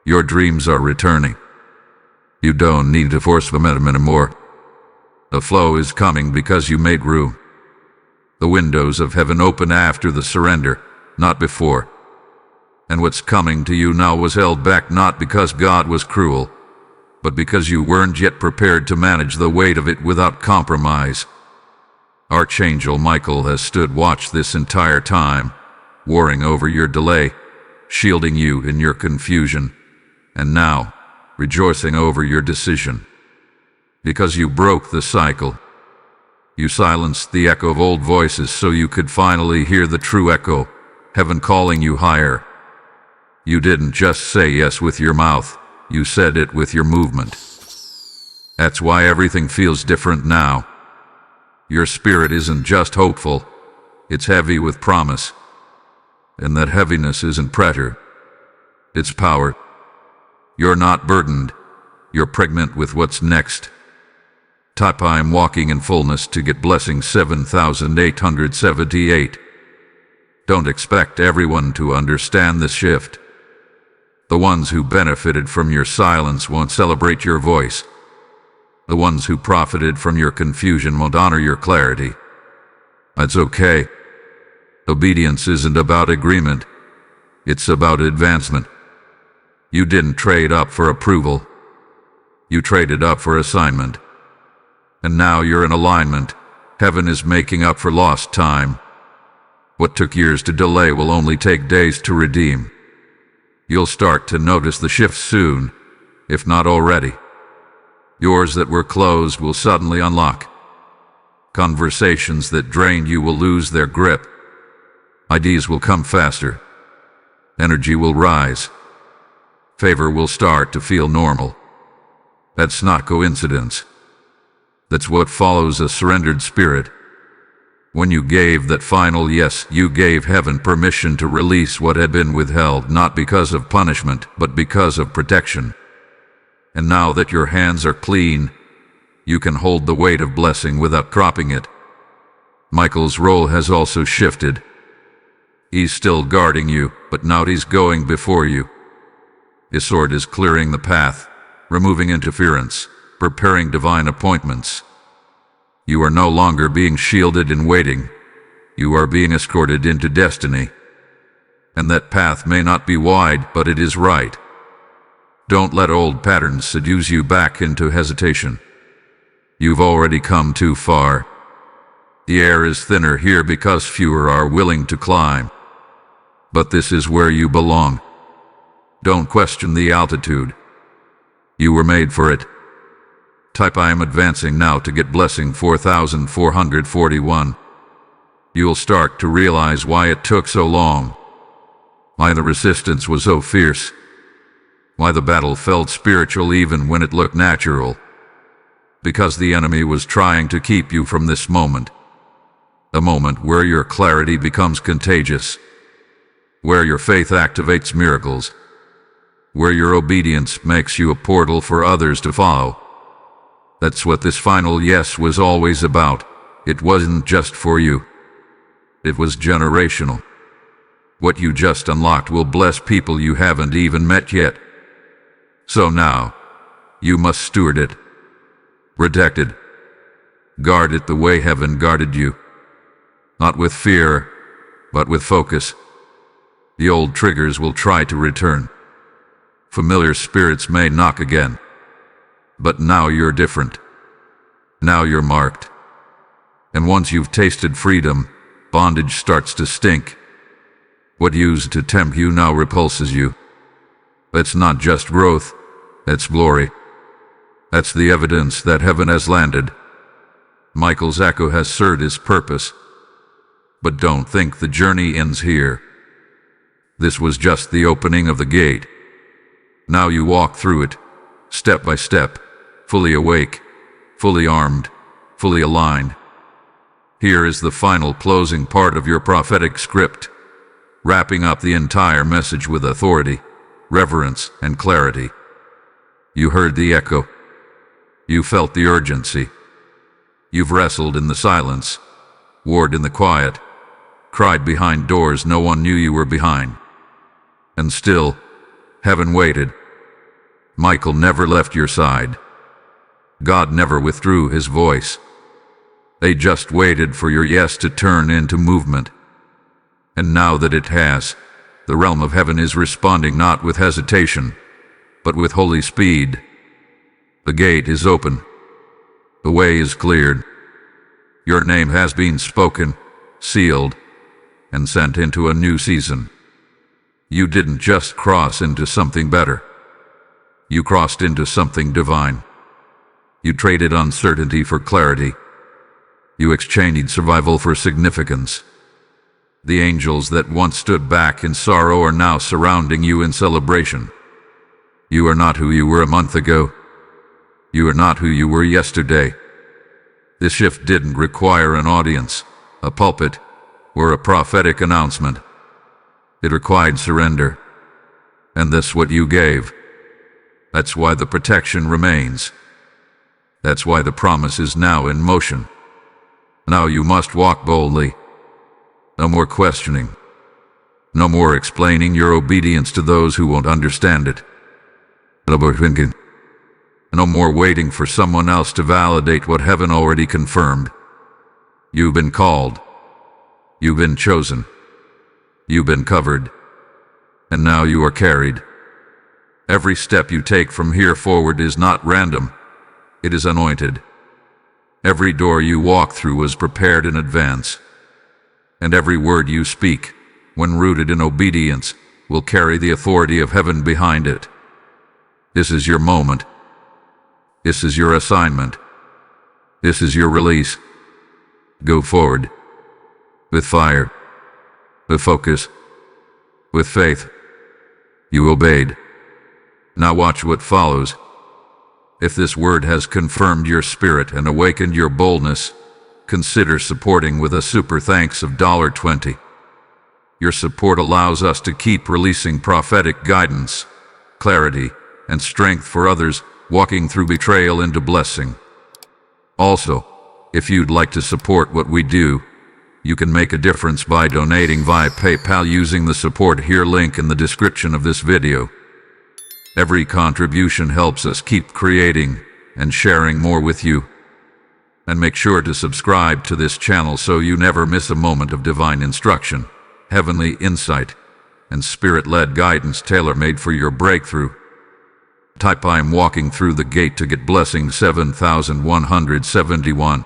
A: Your dreams are returning. You don't need to force momentum anymore. The flow is coming because you made room. The windows of heaven open after the surrender, not before. And what's coming to you now was held back not because God was cruel, but because you weren't yet prepared to manage the weight of it without compromise. Archangel Michael has stood watch this entire time, warring over your delay, shielding you in your confusion, and now rejoicing over your decision. Because you broke the cycle. You silenced the echo of old voices so you could finally hear the true echo, heaven calling you higher. You didn't just say yes with your mouth, you said it with your movement. That's why everything feels different now. Your spirit isn't just hopeful, it's heavy with promise. And that heaviness isn't pressure, it's power. You're not burdened, you're pregnant with what's next. Type I am walking in fullness to get blessing 7,878. Don't expect everyone to understand this shift. The ones who benefited from your silence won't celebrate your voice. The ones who profited from your confusion won't honor your clarity. That's okay. Obedience isn't about agreement. It's about advancement. You didn't trade up for approval. You traded up for assignment. And now you're in alignment. Heaven is making up for lost time. What took years to delay will only take days to redeem. You'll start to notice the shift soon, if not already. Doors that were closed will suddenly unlock. Conversations that drained you will lose their grip. Ideas will come faster. Energy will rise. Favor will start to feel normal. That's not coincidence. That's what follows a surrendered spirit. When you gave that final yes, you gave heaven permission to release what had been withheld, not because of punishment, but because of protection. And now that your hands are clean, you can hold the weight of blessing without dropping it. Michael's role has also shifted. He's still guarding you, but now he's going before you. His sword is clearing the path, removing interference, preparing divine appointments. You are no longer being shielded in waiting. You are being escorted into destiny. And that path may not be wide, but it is right. Don't let old patterns seduce you back into hesitation. You've already come too far. The air is thinner here because fewer are willing to climb. But this is where you belong. Don't question the altitude. You were made for it. Type I am advancing now to get blessing 4,441. You'll start to realize why it took so long. Why the resistance was so fierce. Why the battle felt spiritual even when it looked natural. Because the enemy was trying to keep you from this moment. A moment where your clarity becomes contagious. Where your faith activates miracles. Where your obedience makes you a portal for others to follow. That's what this final yes was always about. It wasn't just for you. It was generational. What you just unlocked will bless people you haven't even met yet. So now, you must steward it. Protect it. Guard it the way heaven guarded you. Not with fear, but with focus. The old triggers will try to return. Familiar spirits may knock again. But now you're different. Now you're marked. And once you've tasted freedom, bondage starts to stink. What used to tempt you now repulses you. That's not just growth, that's glory. That's the evidence that heaven has landed. Michael's echo has served his purpose. But don't think the journey ends here. This was just the opening of the gate. Now you walk through it, step by step, fully awake, fully armed, fully aligned. Here is the final closing part of your prophetic script, wrapping up the entire message with authority, reverence, and clarity. You heard the echo. You felt the urgency. You've wrestled in the silence, warred in the quiet, cried behind doors no one knew you were behind. And still, heaven waited. Michael never left your side. God never withdrew his voice. They just waited for your yes to turn into movement. And now that it has, the realm of heaven is responding not with hesitation, but with holy speed. The gate is open. The way is cleared. Your name has been spoken, sealed, and sent into a new season. You didn't just cross into something better. You crossed into something divine. You traded uncertainty for clarity. You exchanged survival for significance. The angels that once stood back in sorrow are now surrounding you in celebration. You are not who you were a month ago. You are not who you were yesterday. This shift didn't require an audience, a pulpit, or a prophetic announcement. It required surrender. And that's what you gave. That's why the protection remains. That's why the promise is now in motion. Now you must walk boldly. No more questioning. No more explaining your obedience to those who won't understand it. No more waiting for someone else to validate what heaven already confirmed. You've been called. You've been chosen. You've been covered. And now you are carried. Every step you take from here forward is not random. It is anointed. Every door you walk through was prepared in advance. And every word you speak, when rooted in obedience, will carry the authority of heaven behind it. This is your moment. This is your assignment. This is your release. Go forward. With fire. With focus. With faith. You obeyed. Now watch what follows. If this word has confirmed your spirit and awakened your boldness, consider supporting with a super thanks of $20. Your support allows us to keep releasing prophetic guidance, clarity, and strength for others walking through betrayal into blessing. Also, if you'd like to support what we do, you can make a difference by donating via PayPal using the support here link in the description of this video. Every contribution helps us keep creating and sharing more with you. And make sure to subscribe to this channel so you never miss a moment of divine instruction, heavenly insight, and spirit-led guidance tailor-made for your breakthrough. Type "I'm walking through the gate" to get blessing 7171.